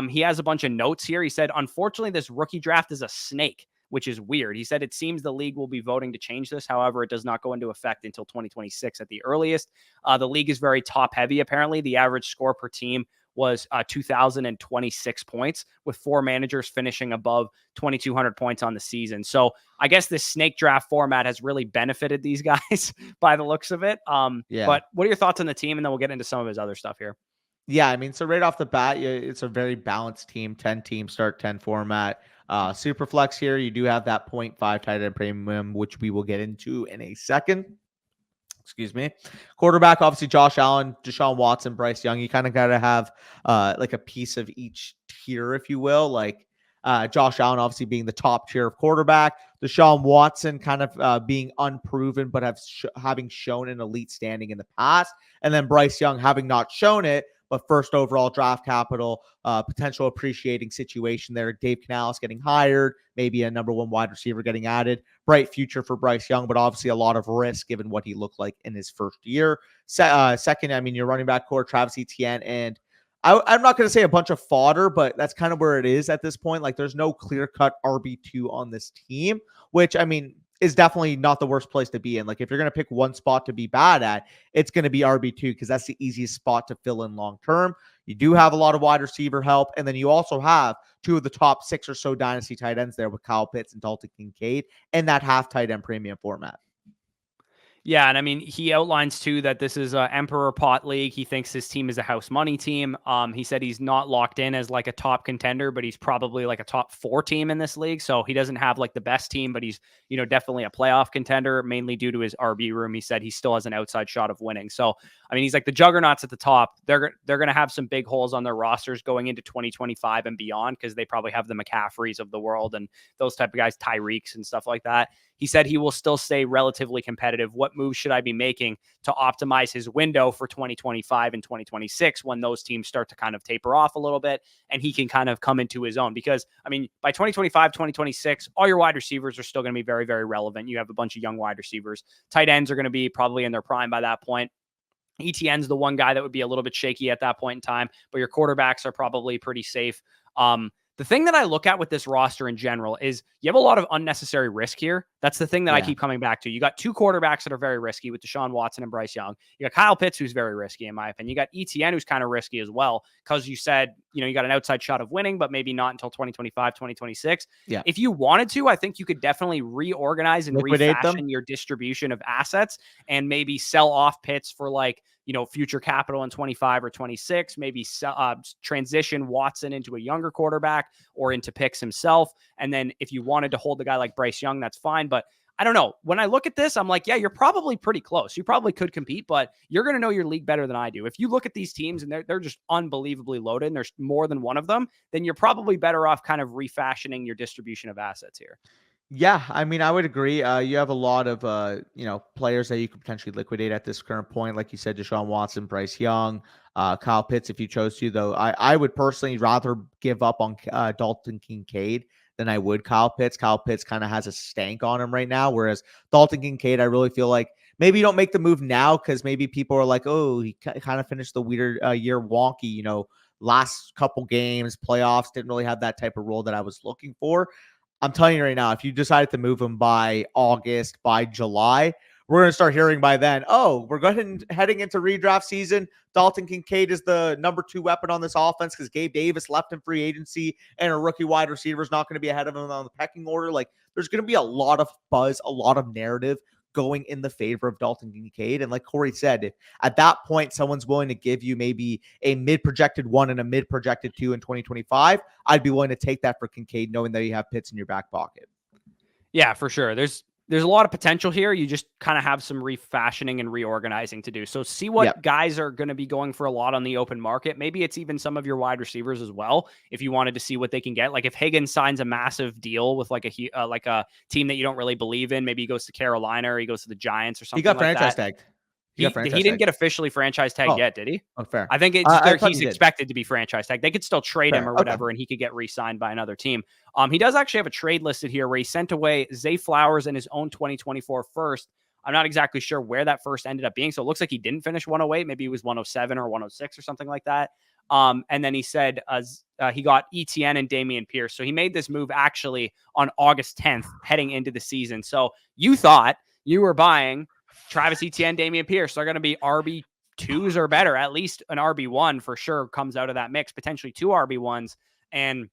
He has a bunch of notes here. He said, unfortunately, this rookie draft is a snake, which is weird. He said it seems the league will be voting to change this. However, it does not go into effect until 2026 at the earliest. The league is very top heavy. Apparently, the average score per team was 2,026 points, with 4 managers finishing above 2,200 points on the season. So I guess this snake draft format has really benefited these guys by the looks of it. But what are your thoughts on the team? And then we'll get into some of his other stuff here. Yeah, I mean, so right off the bat, it's a very balanced team, 10 team start 10 format. Super flex here, you do have that 0.5 tight end premium, which we will get into in a second. Excuse me. Quarterback, obviously Josh Allen, Deshaun Watson, Bryce Young. You kind of got to have like a piece of each tier, if you will. Like Josh Allen obviously being the top tier of quarterback. Deshaun Watson kind of being unproven, but having shown an elite standing in the past. And then Bryce Young having not shown it, but first overall draft capital, potential appreciating situation there. Dave Canales getting hired, maybe a number 1 wide receiver getting added. Bright future for Bryce Young, but obviously a lot of risk given what he looked like in his first year. Second, I mean, your running back core, Travis Etienne, and I'm not going to say a bunch of fodder, but that's kind of where it is at this point. Like, there's no clear-cut RB2 on this team, which, I mean, is definitely not the worst place to be in. Like, if you're going to pick one spot to be bad at, it's going to be RB2 because that's the easiest spot to fill in long term. You do have a lot of wide receiver help, and then you also have 2 of the top 6 or so dynasty tight ends there with Kyle Pitts and Dalton Kincaid in that half tight end premium format. Yeah, and I mean, he outlines too that this is a Emperor Pot League. He thinks his team is a house money team. He said he's not locked in as like a top contender, but he's probably like a top 4 team in this league. So he doesn't have like the best team, but he's, you know, definitely a playoff contender, mainly due to his RB room. He said he still has an outside shot of winning. So, I mean, he's like the juggernauts at the top. They're going to have some big holes on their rosters going into 2025 and beyond, because they probably have the McCaffreys of the world and those type of guys, Tyreeks and stuff like that. He said he will still stay relatively competitive. What moves should I be making to optimize his window for 2025 and 2026 when those teams start to kind of taper off a little bit and he can kind of come into his own? Because, I mean, by 2025, 2026, all your wide receivers are still going to be very, very relevant. You have a bunch of young wide receivers. Tight ends are going to be probably in their prime by that point. ETN's the one guy that would be a little bit shaky at that point in time, but your quarterbacks are probably pretty safe. The thing that I look at with this roster in general is you have a lot of unnecessary risk here. That's the thing that I keep coming back to. You got 2 quarterbacks that are very risky with Deshaun Watson and Bryce Young. You got Kyle Pitts, who's very risky in my opinion. You got ETN, who's kind of risky as well, because you said, you know, you got an outside shot of winning, but maybe not until 2025, 2026. Yeah. If you wanted to, I think you could definitely reorganize and Liquidate refashion them. your distribution of assets and maybe sell off Pitts for like, you know, future capital in 25 or 26, maybe transition Watson into a younger quarterback or into picks himself. And then if you wanted to hold the guy like Bryce Young, that's fine. But I don't know. When I look at this, I'm like, yeah, you're probably pretty close. You probably could compete, but you're going to know your league better than I do. If you look at these teams and they're just unbelievably loaded and there's more than one of them, then you're probably better off kind of refashioning your distribution of assets here. Yeah, I mean, I would agree. You have a lot of players that you could potentially liquidate at this current point, like you said, Deshaun Watson, Bryce Young, Kyle Pitts, if you chose to. Though I would personally rather give up on Dalton Kincaid than I would Kyle Pitts. Kyle Pitts kind of has a stank on him right now, whereas Dalton Kincaid, I really feel like maybe you don't make the move now because maybe people are like, oh, he kind of finished the weird year wonky, you know, last couple games, playoffs, didn't really have that type of role that I was looking for. I'm telling you right now, if you decided to move him by August, by July, we're going to start hearing by then, oh, we're heading into redraft season. Dalton Kincaid is the number 2 weapon on this offense because Gabe Davis left in free agency and a rookie wide receiver is not going to be ahead of him on the pecking order. Like, there's going to be a lot of buzz, a lot of narrative going in the favor of Dalton Kincaid. And like Corey said, if at that point someone's willing to give you maybe a mid-projected 1 and a mid-projected 2 in 2025, I'd be willing to take that for Kincaid, knowing that you have Pitts in your back pocket. Yeah, for sure. There's a lot of potential here. You just kind of have some refashioning and reorganizing to do. So see what guys are going to be going for a lot on the open market. Maybe it's even some of your wide receivers as well. If you wanted to see what they can get, like if Higgins signs a massive deal with like a team that you don't really believe in, maybe he goes to Carolina or he goes to the Giants or something. He got like franchise that. tagged. He didn't get officially franchise tagged yet, did he? Oh, fair. I think he's expected to be franchise tagged. They could still trade him or whatever, and he could get re-signed by another team. He does actually have a trade listed here where he sent away Zay Flowers and his own 2024 first. I'm not exactly sure where that first ended up being, so it looks like he didn't finish 108. Maybe he was 107 or 106 or something like that. And then he said he got ETN and Dameon Pierce. So he made this move actually on August 10th heading into the season. So you thought you were buying Travis Etienne, Dameon Pierce. They're going to be RB2s or better. At least an RB1 for sure comes out of that mix, potentially 2 RB1s. And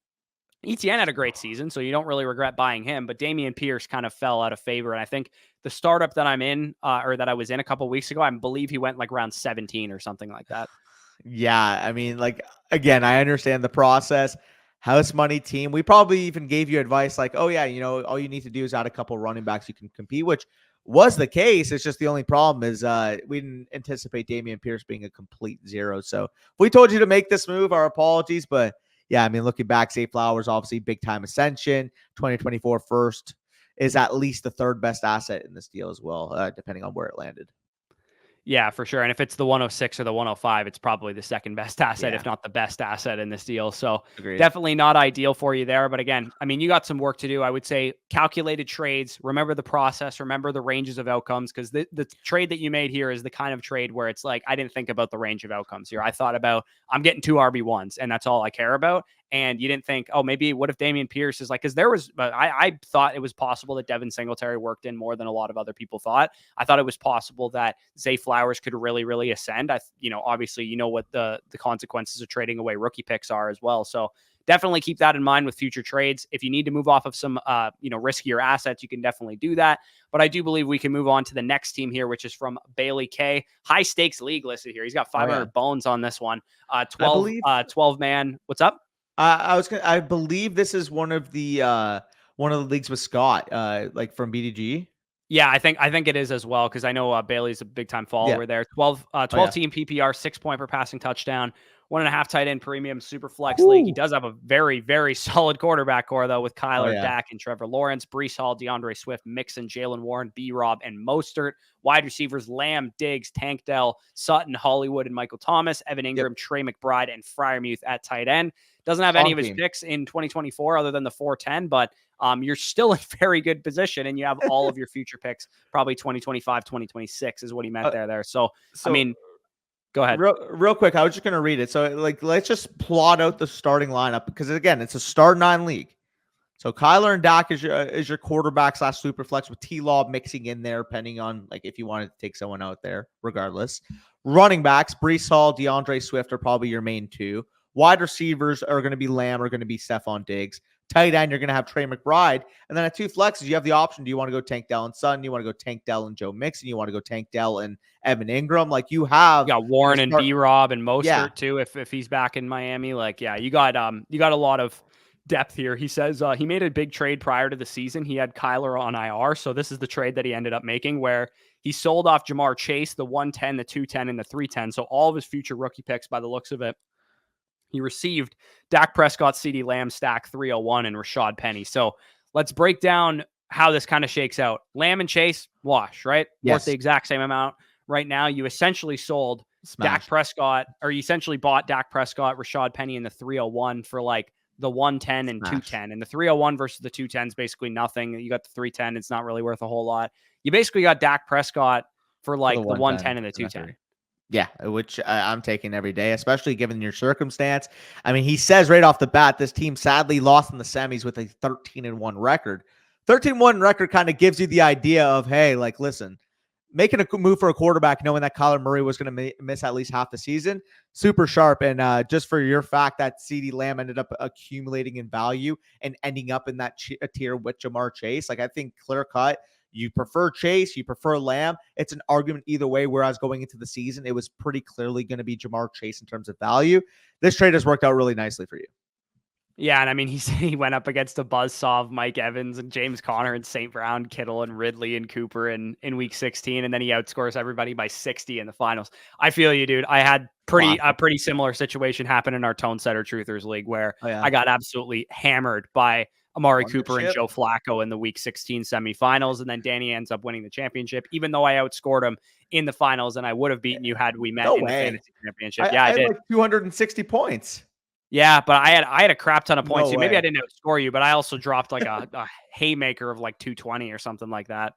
Etienne had a great season, so you don't really regret buying him. But Dameon Pierce kind of fell out of favor. And I think the startup that I'm in, or that I was in a couple weeks ago, I believe he went like around 17 or something like that. Yeah, I mean, like, again, I understand the process. House money team. We probably even gave you advice like, oh, yeah, all you need to do is add a couple running backs you can compete, which was the case. It's just the only problem is we didn't anticipate Dameon Pierce being a complete zero. So if we told you to make this move, our apologies. But yeah, I mean, looking back, Zay Flowers, obviously big time ascension, 2024 first is at least the 3rd best asset in this deal as well, depending on where it landed. Yeah, for sure. And if it's the 106 or the 105, it's probably the 2nd best asset, if not the best asset in this deal. So definitely not ideal for you there. But again, I mean, you got some work to do. I would say calculated trades. Remember the process. Remember the ranges of outcomes, because the trade that you made here is the kind of trade where it's like, I didn't think about the range of outcomes here. I thought about, I'm getting 2 RB1s and that's all I care about. And you didn't think, oh, maybe what if Dameon Pierce is like, because there was, I thought it was possible that Devin Singletary worked in more than a lot of other people thought. I thought it was possible that Zay Flowers could really, really ascend. Obviously, what the consequences of trading away rookie picks are as well. So definitely keep that in mind with future trades. If you need to move off of some, riskier assets, you can definitely do that. But I do believe we can move on to the next team here, which is from Bailey K. High stakes league listed here. He's got 500 bones on this one. 12 man. What's up? I believe this is one of the leagues with Scott, like from bdge. Yeah, I think it is as well, because I know Bailey's a big time follower there. 12 team PPR, 6 point per passing touchdown, 1.5 tight end premium, super flex league. He does have a very, very solid quarterback core though, with Kyler, Dak, and Trevor Lawrence, Breece Hall, DeAndre Swift, Mixon, Jalen Warren, B-Rob, and Mostert. Wide receivers: Lamb, Diggs, Tank Dell, Sutton, Hollywood, and Michael Thomas. Evan Ingram, Trey McBride, and Freiermuth at tight end. Doesn't have any of his picks in 2024 other than the 410, but you're still in very good position, and you have all of your future picks, probably 2025, 2026 is what he meant there. So I mean, go ahead. Real quick, I was just going to read it. So let's just plot out the starting lineup, because again, it's a start 9 league. So Kyler and Dak is your quarterback / super flex, with T-Law mixing in there, depending on like if you wanted to take someone out there, regardless. Running backs, Breece Hall, DeAndre Swift are probably your main 2. Wide receivers are going to be Lamb, or going to be Stephon Diggs. Tight end, you're going to have Trey McBride. And then at 2 flexes, you have the option. Do you want to go Tank Dell and Sutton? You want to go Tank Dell and Joe Mixon? You want to go Tank Dell and Evan Ingram? Like you got Warren and B-Rob and Mostert too, if he's back in Miami. Like, yeah, you got a lot of depth here. He says he made a big trade prior to the season. He had Kyler on IR. So this is the trade that he ended up making, where he sold off Jamar Chase, the 110, the 210, and the 310. So all of his future rookie picks by the looks of it. He received Dak Prescott, CeeDee Lamb, stack 301, and Rashad Penny. So let's break down how this kind of shakes out. Lamb and Chase, wash, right? Yes. Worth the exact same amount. Right now, you essentially sold Dak Prescott, or you essentially bought Dak Prescott, Rashad Penny, and the 301 for like the 110 and 210. And the 301 versus the 210 is basically nothing. You got the 310. It's not really worth a whole lot. You basically got Dak Prescott for like the 110 and the 210. Yeah, which I'm taking every day, especially given your circumstance. I mean, he says right off the bat, this team sadly lost in the semis with a 13-1 record. 13-1 record kind of gives you the idea of, hey, like, listen, making a move for a quarterback, knowing that Kyler Murray was going to miss at least half the season, super sharp. And just for your fact that CeeDee Lamb ended up accumulating in value and ending up in that tier with Jamar Chase, like I think clear cut, you prefer Chase, you prefer Lamb. It's an argument either way, whereas going into the season, it was pretty clearly going to be Jamar Chase in terms of value. This trade has worked out really nicely for you. Yeah, and I mean, he went up against a buzzsaw of Mike Evans and James Conner and St. Brown, Kittle and Ridley and Cooper in week 16, and then he outscores everybody by 60 in the finals. I feel you, dude. I had a pretty similar situation happen in our Tone Setter Truthers League where I got absolutely hammered by Amari Cooper and Joe Flacco in the week 16 semifinals, and then Danny ends up winning the championship, even though I outscored him in the finals, and I would have beaten you had we met in the fantasy championship. I did. Like 260 points. Yeah, but I had a crap ton of points. Maybe I didn't outscore you, but I also dropped like a haymaker of like 220 or something like that.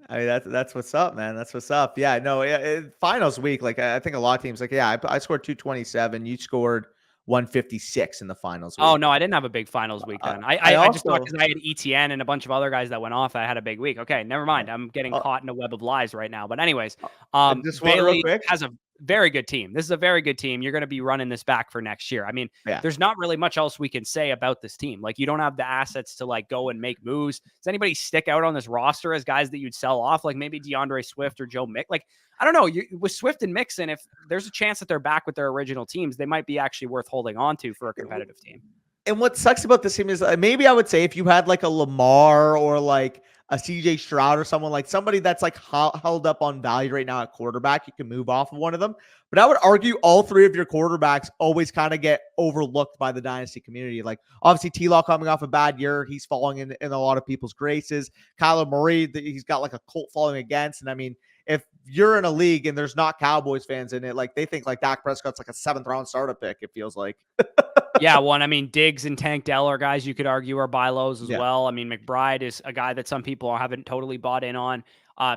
I mean, that's what's up, man. That's what's up. Yeah, no, finals week, like I think a lot of teams like, yeah, I scored 227. You scored 156 in the finals week. Oh, no, I didn't have a big finals week then. I just thought because I had ETN and a bunch of other guys that went off, I had a big week. Okay, never mind. I'm getting caught in a web of lies right now. But anyways, Bailey has a very good team. This is a very good team. You're going to be running this back for next year. I mean, there's not really much else we can say about this team. Like, you don't have the assets to like go and make moves. Does anybody stick out on this roster as guys that you'd sell off? Like maybe DeAndre Swift or Joe Mixon? Like, I don't know. With Swift and Mixon, if there's a chance that they're back with their original teams, they might be actually worth holding on to for a competitive team. And what sucks about this team is maybe I would say if you had like a Lamar or like a CJ Stroud or someone like somebody that's like held up on value right now at quarterback, you can move off of one of them. But I would argue all three of your quarterbacks always kind of get overlooked by the dynasty community. Like obviously T-Law coming off a bad year, he's falling in a lot of people's graces. Kyler Murray, he's got like a cult following against. And I mean, if you're in a league and there's not Cowboys fans in it, like they think like Dak Prescott's like a 7th round startup pick, it feels like. Yeah, well, and I mean, Diggs and Tank Dell are guys you could argue are buy lows as well. I mean, McBride is a guy that some people haven't totally bought in on.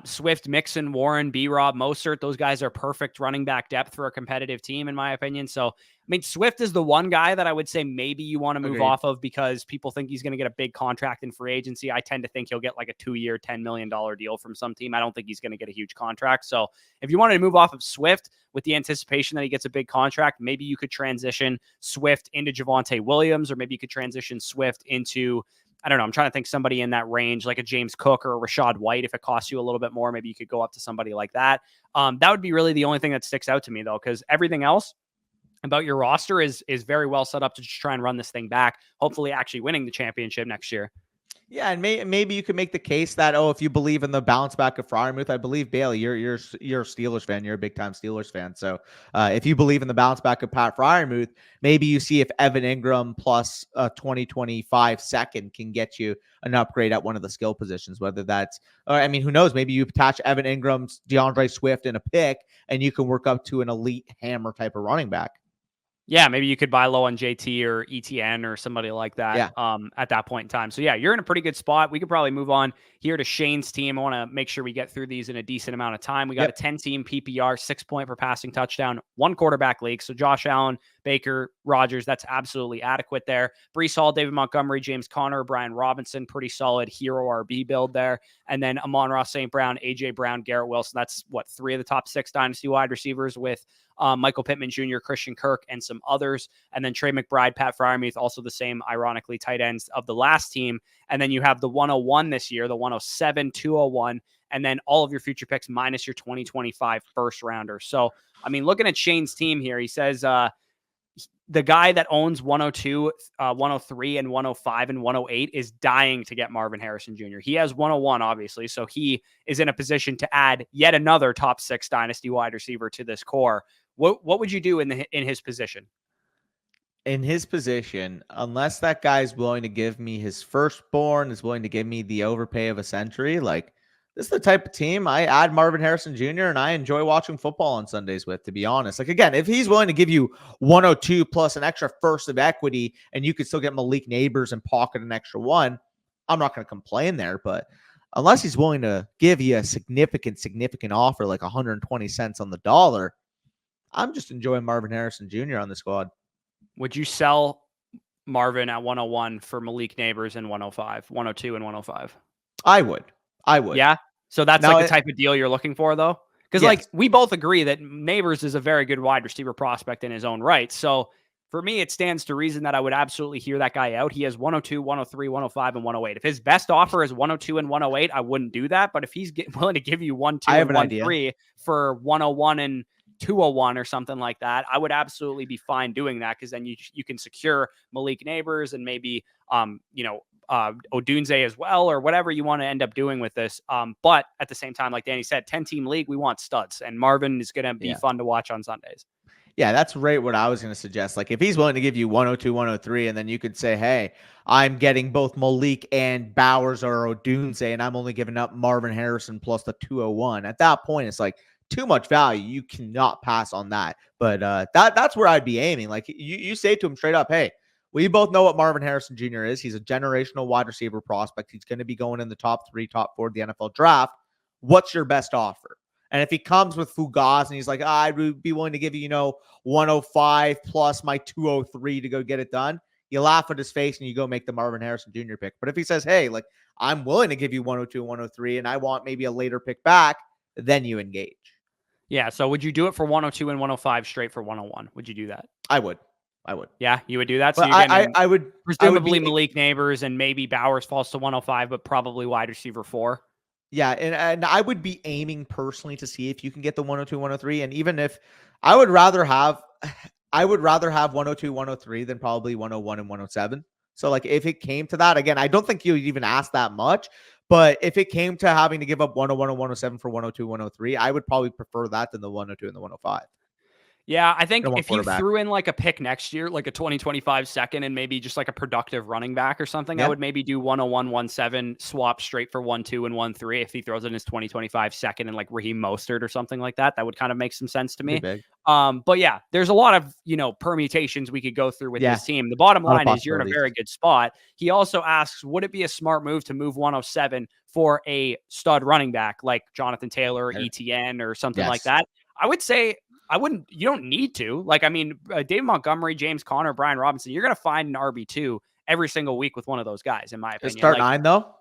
Swift, Mixon, Warren, B-Rob, Mostert, those guys are perfect running back depth for a competitive team, in my opinion. So, I mean, Swift is the one guy that I would say maybe you want to move off of because people think he's going to get a big contract in free agency. I tend to think he'll get like a 2-year, $10 million deal from some team. I don't think he's going to get a huge contract. So if you wanted to move off of Swift with the anticipation that he gets a big contract, maybe you could transition Swift into Javonte Williams, or maybe you could transition Swift into, I don't know, I'm trying to think somebody in that range, like a James Cook or a Rashad White. If it costs you a little bit more, maybe you could go up to somebody like that. That would be really the only thing that sticks out to me, though, because everything else about your roster is very well set up to just try and run this thing back, hopefully actually winning the championship next year. Yeah, and maybe you could make the case that, if you believe in the bounce back of Freiermuth, I believe, Bailey, you're a Steelers fan. You're a big-time Steelers fan. So if you believe in the bounce back of Pat Freiermuth, maybe you see if Evan Ingram plus a 2025 second can get you an upgrade at one of the skill positions, whether that's, I mean, who knows? Maybe you attach Evan Ingram's DeAndre Swift in a pick, and you can work up to an elite hammer type of running back. Yeah, maybe you could buy low on JT or ETN or somebody like that at that point in time. So, yeah, you're in a pretty good spot. We could probably move on here to Shane's team. I want to make sure we get through these in a decent amount of time. We got a 10-team PPR, 6 point per passing touchdown, 1 quarterback league. So, Josh Allen, Baker, Rodgers, that's absolutely adequate there. Breece Hall, David Montgomery, James Conner, Brian Robinson, pretty solid hero RB build there. And then Amon-Ra St. Brown, AJ Brown, Garrett Wilson. That's 3 of the top 6 dynasty wide receivers with Michael Pittman Jr., Christian Kirk, and some others. And then Trey McBride, Pat Freiermuth, also the same, ironically, tight ends of the last team. And then you have the 101 this year, the 107, 201, and then all of your future picks minus your 2025 first rounder. So, I mean, looking at Shane's team here, he says the guy that owns 102, 103, and 105 and 108 is dying to get Marvin Harrison Jr. He has 101, obviously, so he is in a position to add yet another top 6 dynasty wide receiver to this core. What would you do in his position? In his position, unless that guy's willing to give me his firstborn, is willing to give me the overpay of a century, like this is the type of team I add Marvin Harrison Jr. and I enjoy watching football on Sundays with, to be honest. Like, again, if he's willing to give you 102 plus an extra first of equity and you could still get Malik Neighbors and pocket an extra 1, I'm not going to complain there. But unless he's willing to give you a significant offer, like 120 cents on the dollar, I'm just enjoying Marvin Harrison Jr. on the squad. Would you sell Marvin at 101 for Malik Neighbors in 105, 102 and 105? I would. Yeah. So that's now, like the type of deal you're looking for, though? Because like we both agree that Neighbors is a very good wide receiver prospect in his own right. So for me, it stands to reason that I would absolutely hear that guy out. He has 102, 103, 105, and 108. If his best offer is 102 and 108, I wouldn't do that. But if he's willing to give you 1-2 I have and an idea. 1-3 for 101 and 201 or something like that, I would absolutely be fine doing that, because then you can secure Malik Neighbors and maybe Odunze as well, or whatever you want to end up doing with this. But at the same time, like Danny said, 10-team league, we want studs, and Marvin is going to be fun to watch on Sundays. Yeah, that's right what I was going to suggest. Like, if he's willing to give you 102, 103, and then you could say, hey, I'm getting both Malik and Bowers or Odunze, and I'm only giving up Marvin Harrison plus the 201. At that point, it's like too much value. You cannot pass on that. But that's where I'd be aiming. Like, you say to him straight up, hey, we both know what Marvin Harrison Jr. is. He's a generational wide receiver prospect. He's going to be going in the top 3, top 4 of the NFL draft. What's your best offer? And if he comes with Fugaz and he's like, I would be willing to give you, 105 plus my 203 to go get it done, you laugh at his face and you go make the Marvin Harrison Jr. pick. But if he says, hey, like, I'm willing to give you 102 and 103 and I want maybe a later pick back, then you engage. Yeah. So would you do it for 102 and 105 straight for 101? Would you do that? I would. Yeah, you would do that. So I would presumably Malik Neighbors and maybe Bowers falls to 105, but probably wide receiver 4. Yeah, and I would be aiming personally to see if you can get the 102, 103. And even if I would rather have 102, 103 than probably 101 and 107. So like if it came to that, again, I don't think you would even ask that much. But if it came to having to give up 101 and 107 for 102, 103, I would probably prefer that than the 102 and the 105. Yeah, I think if you threw in like a pick next year, like a 2025 second, and maybe just like a productive running back or something, I would maybe do 101, 17, swap straight for 1-2 and 1-3 if he throws in his 2025 second and like Raheem Mostert or something like that. That would kind of make some sense to me. But yeah, there's a lot of, permutations we could go through with this team. The bottom line is you're in a very good spot. He also asks, would it be a smart move to move 107 for a stud running back like Jonathan Taylor or ETN or something like that? I would say you don't need to. Like, I mean, David Montgomery, James Conner, Brian Robinson, you're going to find an RB2 every single week with one of those guys, in my opinion. Start 9, though?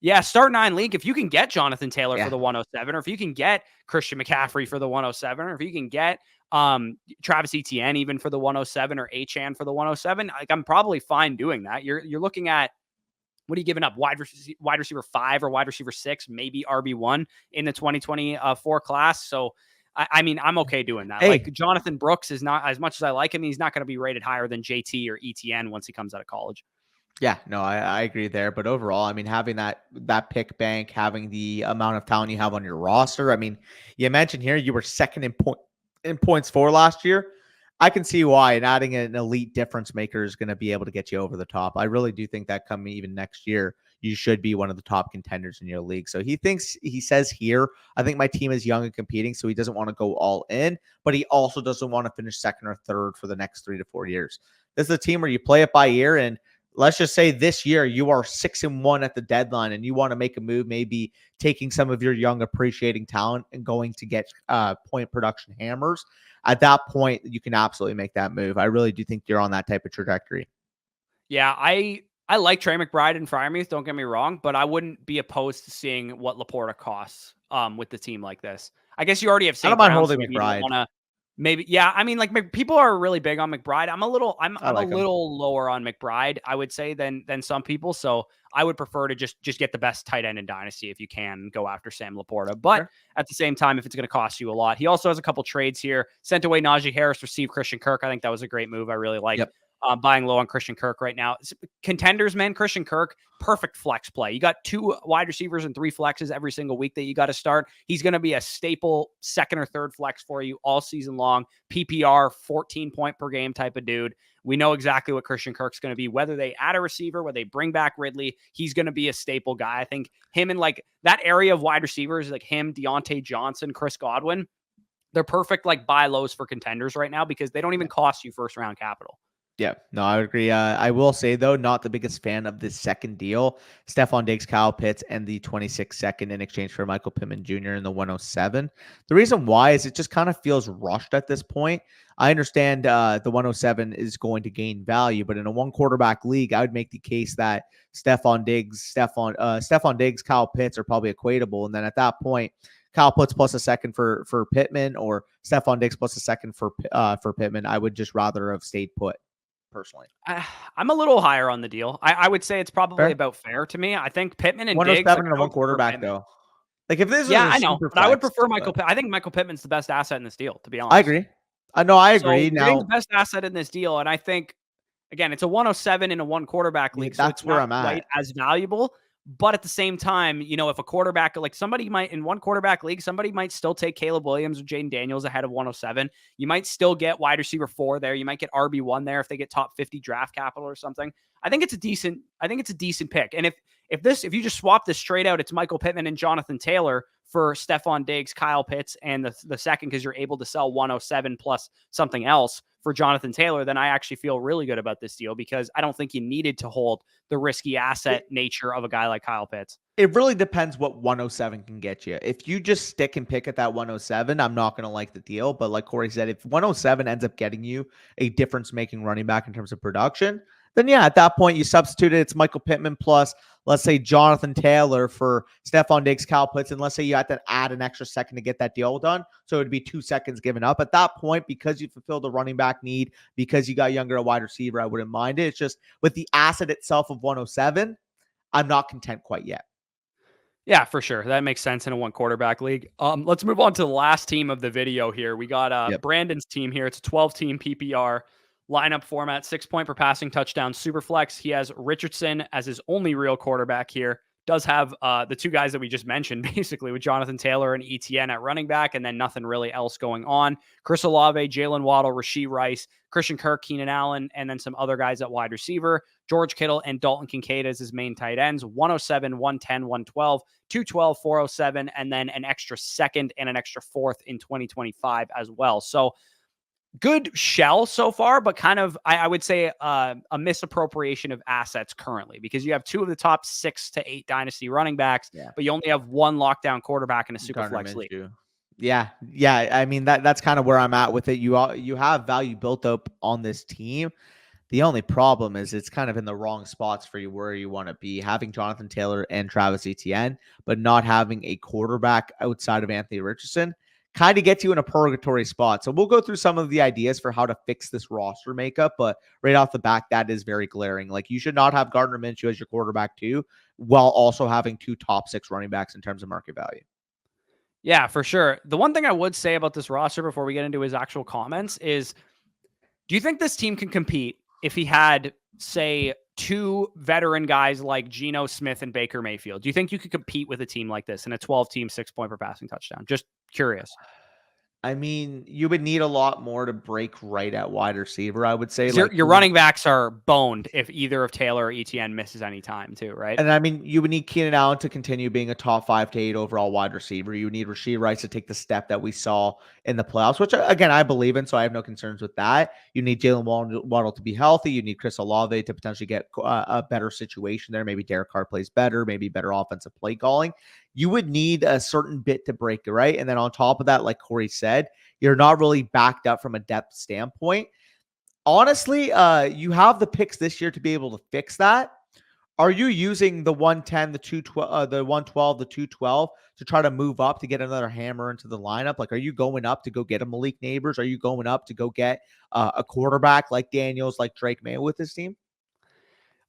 Yeah, start 9 league. If you can get Jonathan Taylor for the 107, or if you can get Christian McCaffrey for the 107, or if you can get Travis Etienne even for the 107, or Achane for the 107, like, I'm probably fine doing that. You're looking at, what are you giving up? Wide receiver 5 or wide receiver 6, maybe RB1 in the 2024 class. So, I mean, I'm okay doing that. Like, Jonathan Brooks is not, as much as I like him, he's not going to be rated higher than JT or ETN once he comes out of college. Yeah, no, I agree there. But overall, I mean, having that pick bank, having the amount of talent you have on your roster. I mean, you mentioned here you were second in points for last year. I can see why, and adding an elite difference maker is going to be able to get you over the top. I really do think that coming even next year, you should be one of the top contenders in your league. So he says here, I think my team is young and competing, so he doesn't want to go all in, but he also doesn't want to finish second or third for the next 3 to 4 years. This is a team where you play it by ear, and let's just say this year you are 6-1 at the deadline and you want to make a move, maybe taking some of your young appreciating talent and going to get point production hammers. At that point, you can absolutely make that move. I really do think you're on that type of trajectory. Yeah, I like Trey McBride and Freiermuth, don't get me wrong, but I wouldn't be opposed to seeing what Laporta costs with the team like this. I guess you already have St. I don't mind holding McBride. Maybe, yeah. I mean, like, people are really big on McBride. I'm a little lower on McBride, I would say, than some people. So I would prefer to just get the best tight end in Dynasty if you can go after Sam Laporta. But at the same time, if it's going to cost you a lot, he also has a couple trades here. Sent away Najee Harris, received Christian Kirk. I think that was a great move. I really like buying low on Christian Kirk right now. Contenders, man, Christian Kirk, perfect flex play. You got 2 wide receivers and 3 flexes every single week that you got to start. He's going to be a staple second or third flex for you all season long. PPR, 14 point per game type of dude. We know exactly what Christian Kirk's going to be. Whether they add a receiver, whether they bring back Ridley, he's going to be a staple guy. I think him and like that area of wide receivers, like him, Deontay Johnson, Chris Godwin, they're perfect like buy lows for contenders right now because they don't even cost you first round capital. Yeah, no, I would agree. I will say, though, not the biggest fan of this second deal. Stephon Diggs, Kyle Pitts, and the 26 second in exchange for Michael Pittman Jr. in the 107. The reason why is it just kind of feels rushed at this point. I understand the 107 is going to gain value, but in a 1-quarterback league, I would make the case that Stephon Diggs, Kyle Pitts are probably equatable. And then at that point, Kyle Pitts plus a second for Pittman or Stephon Diggs plus a second for Pittman, I would just rather have stayed put. personally. I'm a little higher on the deal. I would say it's probably Fair. about fair to me. I think Pittman and Diggs, 107 like, and I one would prefer quarterback Pittman. though. Like if this is Yeah, a I know, super but I would flex, prefer I think Michael Pittman's the best asset in this deal, to be I honest. agree. No, I So agree. you're getting the Now, best asset in this deal, and I think, again, it's a 107 in a one quarterback yeah, league, so that's it's where not I'm quite at. as valuable. But at the same time, if a quarterback, like somebody might in one quarterback league, somebody might still take Caleb Williams or Jaden Daniels ahead of 107. You might still get wide receiver 4 there. You might get RB1 there if they get top 50 draft capital or something. I think it's a decent pick. And if you just swap this straight out, it's Michael Pittman and Jonathan Taylor for Stephon Diggs, Kyle Pitts, and the second, because you're able to sell 107 plus something else for Jonathan Taylor, then I actually feel really good about this deal, because I don't think you needed to hold the risky asset nature of a guy like Kyle Pitts. It really depends what 107 can get you. If you just stick and pick at that 107, I'm not going to like the deal. But like Corey said, if 107 ends up getting you a difference-making running back in terms of production, then yeah, at that point you substitute it. It's Michael Pittman plus, let's say, Jonathan Taylor for Stephon Diggs, Kyle Pitts, and let's say you had to add an extra second to get that deal done. So it would be 2 seconds given up. At that point, because you fulfilled the running back need, because you got younger a wide receiver, I wouldn't mind it. It's just with the asset itself of 107, I'm not content quite yet. Yeah, for sure. That makes sense in a one quarterback league. Let's move on to the last team of the video here. We got Brandon's team here. It's a 12-team PPR lineup format, 6 point per passing touchdown, super flex. He has Richardson as his only real quarterback here. Does have the two guys that we just mentioned, basically, with Jonathan Taylor and ETN at running back, and then nothing really else going on. Chris Olave, Jalen Waddle, Rashee Rice, Christian Kirk, Keenan Allen, and then some other guys at wide receiver. George Kittle and Dalton Kincaid as his main tight ends. 107, 110, 112, 212, 407, and then an extra second and an extra fourth in 2025 as well. So good shell so far, but kind of, I would say, a misappropriation of assets currently, because you have 2 of the top 6 to 8 dynasty running backs, but you only have 1 lockdown quarterback in a super flex league. Yeah. I mean, that's kind of where I'm at with it. You have value built up on this team. The only problem is it's kind of in the wrong spots for you where you want to be, having Jonathan Taylor and Travis Etienne, but not having a quarterback outside of Anthony Richardson kind of gets you in a purgatory spot. So we'll go through some of the ideas for how to fix this roster makeup, but right off the back, that is very glaring. Like, you should not have Gardner Minshew as your quarterback too, while also having 2 top 6 running backs in terms of market value. Yeah, for sure. The one thing I would say about this roster before we get into his actual comments is, do you think this team can compete if he had, say, 2 veteran guys like Geno Smith and Baker Mayfield? Do you think you could compete with a team like this in a 12-team 6 point per passing touchdown? Just curious. I mean, you would need a lot more to break right at wide receiver, I would say. Your running backs are boned if either of Taylor or ETN misses any time too, right? And I mean, you would need Keenan Allen to continue being a top 5 to 8 overall wide receiver. You would need Rashee Rice to take the step that we saw in the playoffs, which again, I believe in, so I have no concerns with that. You need Jalen Waddle to be healthy. You need Chris Olave to potentially get a better situation there. Maybe Derek Carr plays better, maybe better offensive play calling. You would need a certain bit to break it, right? And then on top of that, like Corey said, you're not really backed up from a depth standpoint. Honestly, you have the picks this year to be able to fix that. Are you using the 110, the 212, the 112, the 212 to try to move up to get another hammer into the lineup? Like, are you going up to go get a Malik Neighbors? Are you going up to go get a quarterback like Daniels, like Drake May with this team?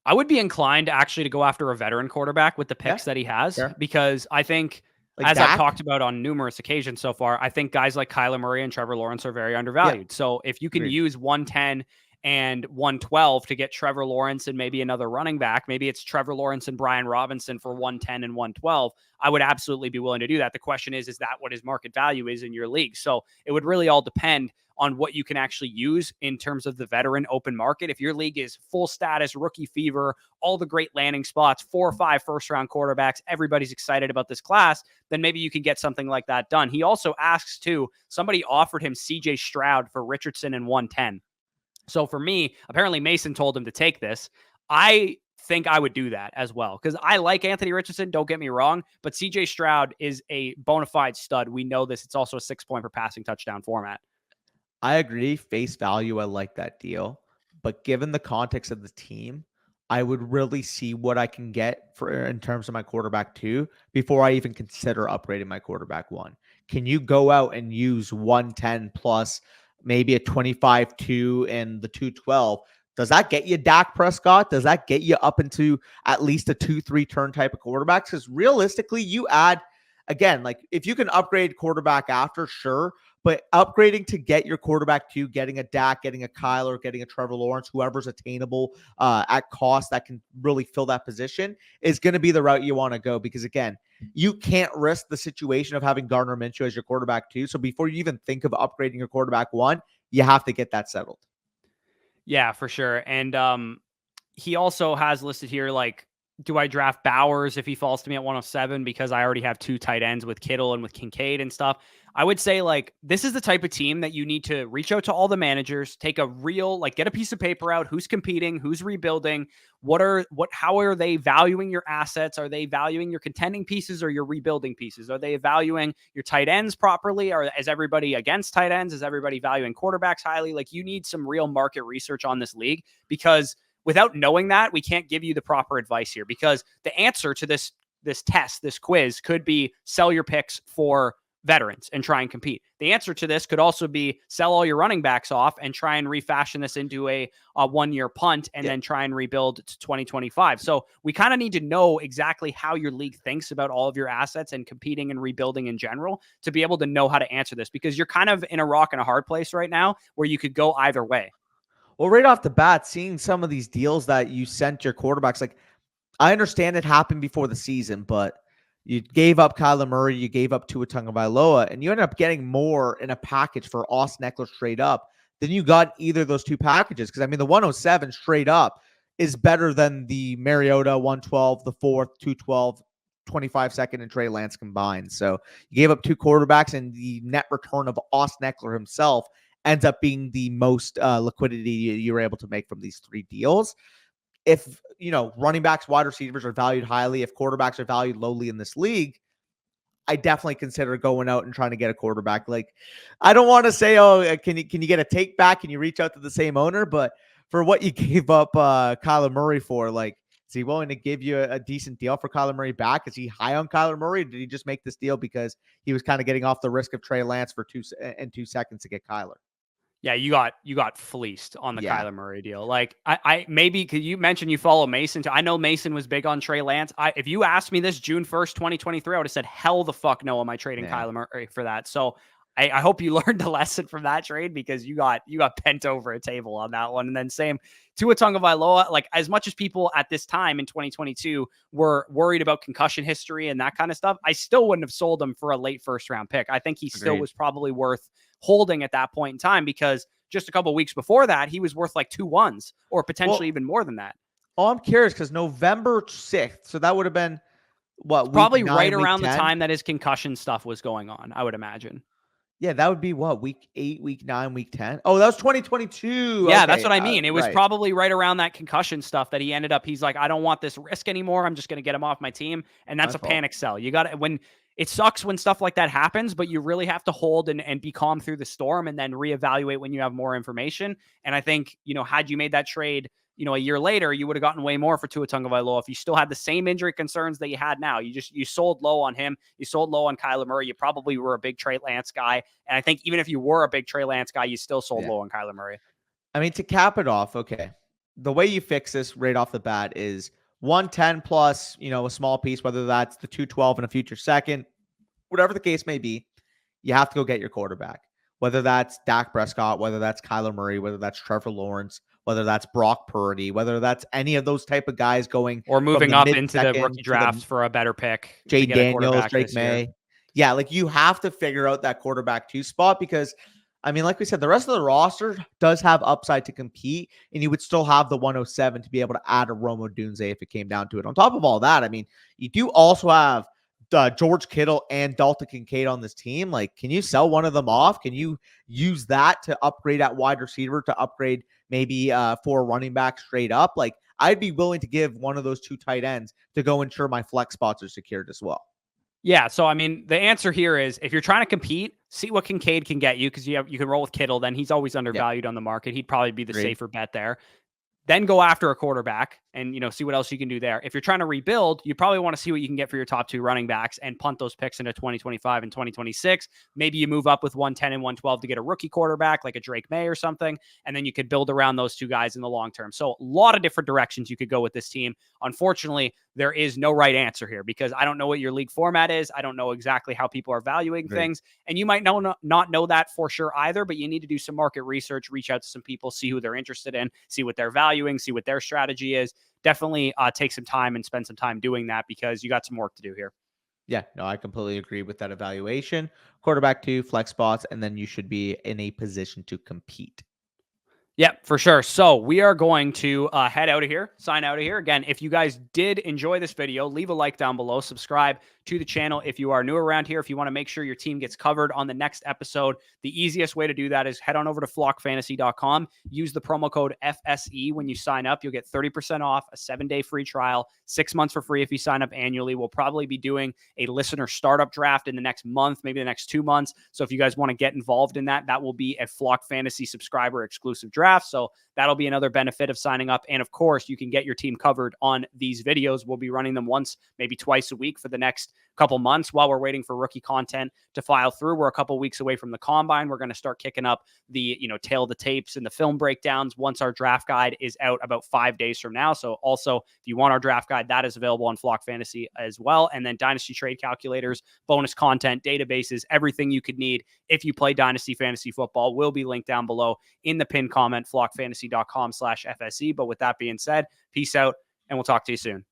I would be inclined actually to go after a veteran quarterback with the picks that he has, because I think, like as Dak? I've talked about on numerous occasions so far, I think guys like Kyler Murray and Trevor Lawrence are very undervalued. So if you can use 110 and 112 to get Trevor Lawrence and maybe another running back, maybe it's Trevor Lawrence and Brian Robinson for 110 and 112, I would absolutely be willing to do that. The question is that what his market value is in your league? So it would really all depend on what you can actually use in terms of the veteran open market. If your league is full status, rookie fever, all the great landing spots, 4 or 5 first-round quarterbacks, everybody's excited about this class, then maybe you can get something like that done. He also asks, too, somebody offered him CJ Stroud for Richardson in 110. So for me, apparently Mason told him to take this. I think I would do that as well, because I like Anthony Richardson, don't get me wrong, but CJ Stroud is a bona fide stud. We know this. It's also a 6 point per passing touchdown format. I agree. Face value, I like that deal. But given the context of the team, I would really see what I can get for in terms of my quarterback 2 before I even consider upgrading my quarterback 1. Can you go out and use 110 plus maybe a 25-2 and the 212 Does that get you Dak Prescott? Does that get you up into at least a 2-3 turn type of quarterbacks? Because realistically, you add, again, like if you can upgrade quarterback after, sure. But upgrading to get your quarterback to getting a Dak, getting a Kyler, getting a Trevor Lawrence, whoever's attainable at cost that can really fill that position is going to be the route you want to go. Because again, you can't risk the situation of having Gardner Minshew as your quarterback too. So before you even think of upgrading your quarterback one, you have to get that settled. Yeah, for sure. And he also has listed here, like, do I draft Bowers if he falls to me at 107 because I already have 2 tight ends with Kittle and with Kincaid and stuff? I would say, like, this is the type of team that you need to reach out to all the managers, take a real, like, get a piece of paper out, who's competing, who's rebuilding, how are they valuing your assets? Are they valuing your contending pieces or your rebuilding pieces? Are they valuing your tight ends properly? Or is everybody against tight ends? Is everybody valuing quarterbacks highly? Like, you need some real market research on this league, because without knowing that, we can't give you the proper advice here, because the answer to this test, this quiz, could be sell your picks for veterans and try and compete. The answer to this could also be sell all your running backs off and try and refashion this into a 1-year punt and then try and rebuild to 2025. So we kind of need to know exactly how your league thinks about all of your assets and competing and rebuilding in general to be able to know how to answer this, because you're kind of in a rock and a hard place right now where you could go either way. Well, right off the bat, seeing some of these deals that you sent your quarterbacks, like, I understand it happened before the season, but you gave up Kyler Murray, you gave up Tua Tagovailoa, and you ended up getting more in a package for Austin Eckler straight up than you got either of those 2 packages. Because, I mean, the 107 straight up is better than the Mariota 112, the 4th, 212, 25-second, and Trey Lance combined. So you gave up 2 quarterbacks, and the net return of Austin Eckler himself ends up being the most liquidity you were able to make from these 3 deals. If, running backs, wide receivers are valued highly, if quarterbacks are valued lowly in this league, I definitely consider going out and trying to get a quarterback. Like, I don't want to say, oh, can you get a take back? Can you reach out to the same owner? But for what you gave up Kyler Murray for, like, is he willing to give you a decent deal for Kyler Murray back? Is he high on Kyler Murray? Or did he just make this deal because he was kind of getting off the risk of Trey Lance for 2 seconds to get Kyler? Yeah, you got fleeced on the Kyler Murray deal. Like, I maybe, because you mentioned you follow Mason too. I know Mason was big on Trey Lance. If you asked me this June 1st, 2023, I would have said, hell the fuck no, am I trading Kyler Murray for that? So I hope you learned a lesson from that trade, because you got bent over a table on that one. And then same Tua Tagovailoa, like, as much as people at this time in 2022 were worried about concussion history and that kind of stuff, I still wouldn't have sold him for a late 1st-round pick. I think he still was probably worth holding at that point in time, because just a couple of weeks before that, he was worth like 2 ones or potentially even more than that. Oh, I'm curious, because November 6th, so that would have been what, probably week 9, right week around 10? the time that his concussion stuff was going on, I would imagine. Yeah, that would be what, week 8, week 9, week 10? Oh, that was 2022. Yeah, okay, that's what I mean. It was right. probably right around that concussion stuff that he's like, I don't want this risk anymore. I'm just going to get him off my team. And that's panic sell. You got to, when it sucks when stuff like that happens, but you really have to hold and be calm through the storm and then reevaluate when you have more information. And I think, had you made that trade, a year later, you would have gotten way more for Tua Tagovailoa if you still had the same injury concerns that you had now. You sold low on him. You sold low on Kyler Murray. You probably were a big Trey Lance guy. And I think even if you were a big Trey Lance guy, you still sold low on Kyler Murray. I mean, to cap it off, okay, the way you fix this right off the bat is 110 plus, a small piece, whether that's the 212 in a future second, whatever the case may be, you have to go get your quarterback. Whether that's Dak Prescott, whether that's Kyler Murray, whether that's Trevor Lawrence, whether that's Brock Purdy, whether that's any of those type of guys going or moving up into the rookie drafts for a better pick. Jay Daniels, Drake May. Yeah, like, you have to figure out that quarterback 2 spot, because, I mean, like we said, the rest of the roster does have upside to compete, and you would still have the 107 to be able to add a Rome Odunze if it came down to it. On top of all that, I mean, you do also have George Kittle and Dalton Kincaid on this team. Like, can you sell one of them off? Can you use that to upgrade at wide receiver, to upgrade maybe for a running back straight up? Like, I'd be willing to give one of those 2 tight ends to go ensure my flex spots are secured as well. Yeah, so I mean, the answer here is, if you're trying to compete, see what Kincaid can get you, because you can roll with Kittle. Then he's always undervalued on the market. He'd probably be the safer bet there. Then go after a quarterback. and, see what else you can do there. If you're trying to rebuild, you probably want to see what you can get for your top 2 running backs and punt those picks into 2025 and 2026. Maybe you move up with 110 and 112 to get a rookie quarterback like a Drake May or something, and then you could build around those 2 guys in the long term. So a lot of different directions you could go with this team. Unfortunately, there is no right answer here because I don't know what your league format is. I don't know exactly how people are valuing things. And you might not know that for sure either, but you need to do some market research, reach out to some people, see who they're interested in, see what they're valuing, see what their strategy is. Definitely take some time and spend some time doing that because you got some work to do here. Yeah, no, I completely agree with that evaluation. Quarterback 2, flex spots, and then you should be in a position to compete. Yeah, for sure. So we are going to head out of here, sign out of here. Again, if you guys did enjoy this video, leave a like down below, subscribe to the channel if you are new around here. If you want to make sure your team gets covered on the next episode, the easiest way to do that is head on over to flockfantasy.com. Use the promo code FSE when you sign up. You'll get 30% off, a 7-day free trial, 6 months for free if you sign up annually. We'll probably be doing a listener startup draft in the next month, maybe the next 2 months. So if you guys want to get involved in that, that will be a Flock Fantasy subscriber exclusive draft. So that'll be another benefit of signing up. And of course, you can get your team covered on these videos. We'll be running them once, maybe twice a week for the next couple months while we're waiting for rookie content to file through. We're a couple weeks away from the combine. We're going to start kicking up the, tail of the tapes and the film breakdowns once our draft guide is out about 5 days from now. So also, if you want our draft guide, that is available on Flock Fantasy as well. And then Dynasty trade calculators, bonus content, databases, everything you could need if you play Dynasty Fantasy Football will be linked down below in the pinned comment, flockfantasy.com/FSE. But with that being said, peace out, and we'll talk to you soon.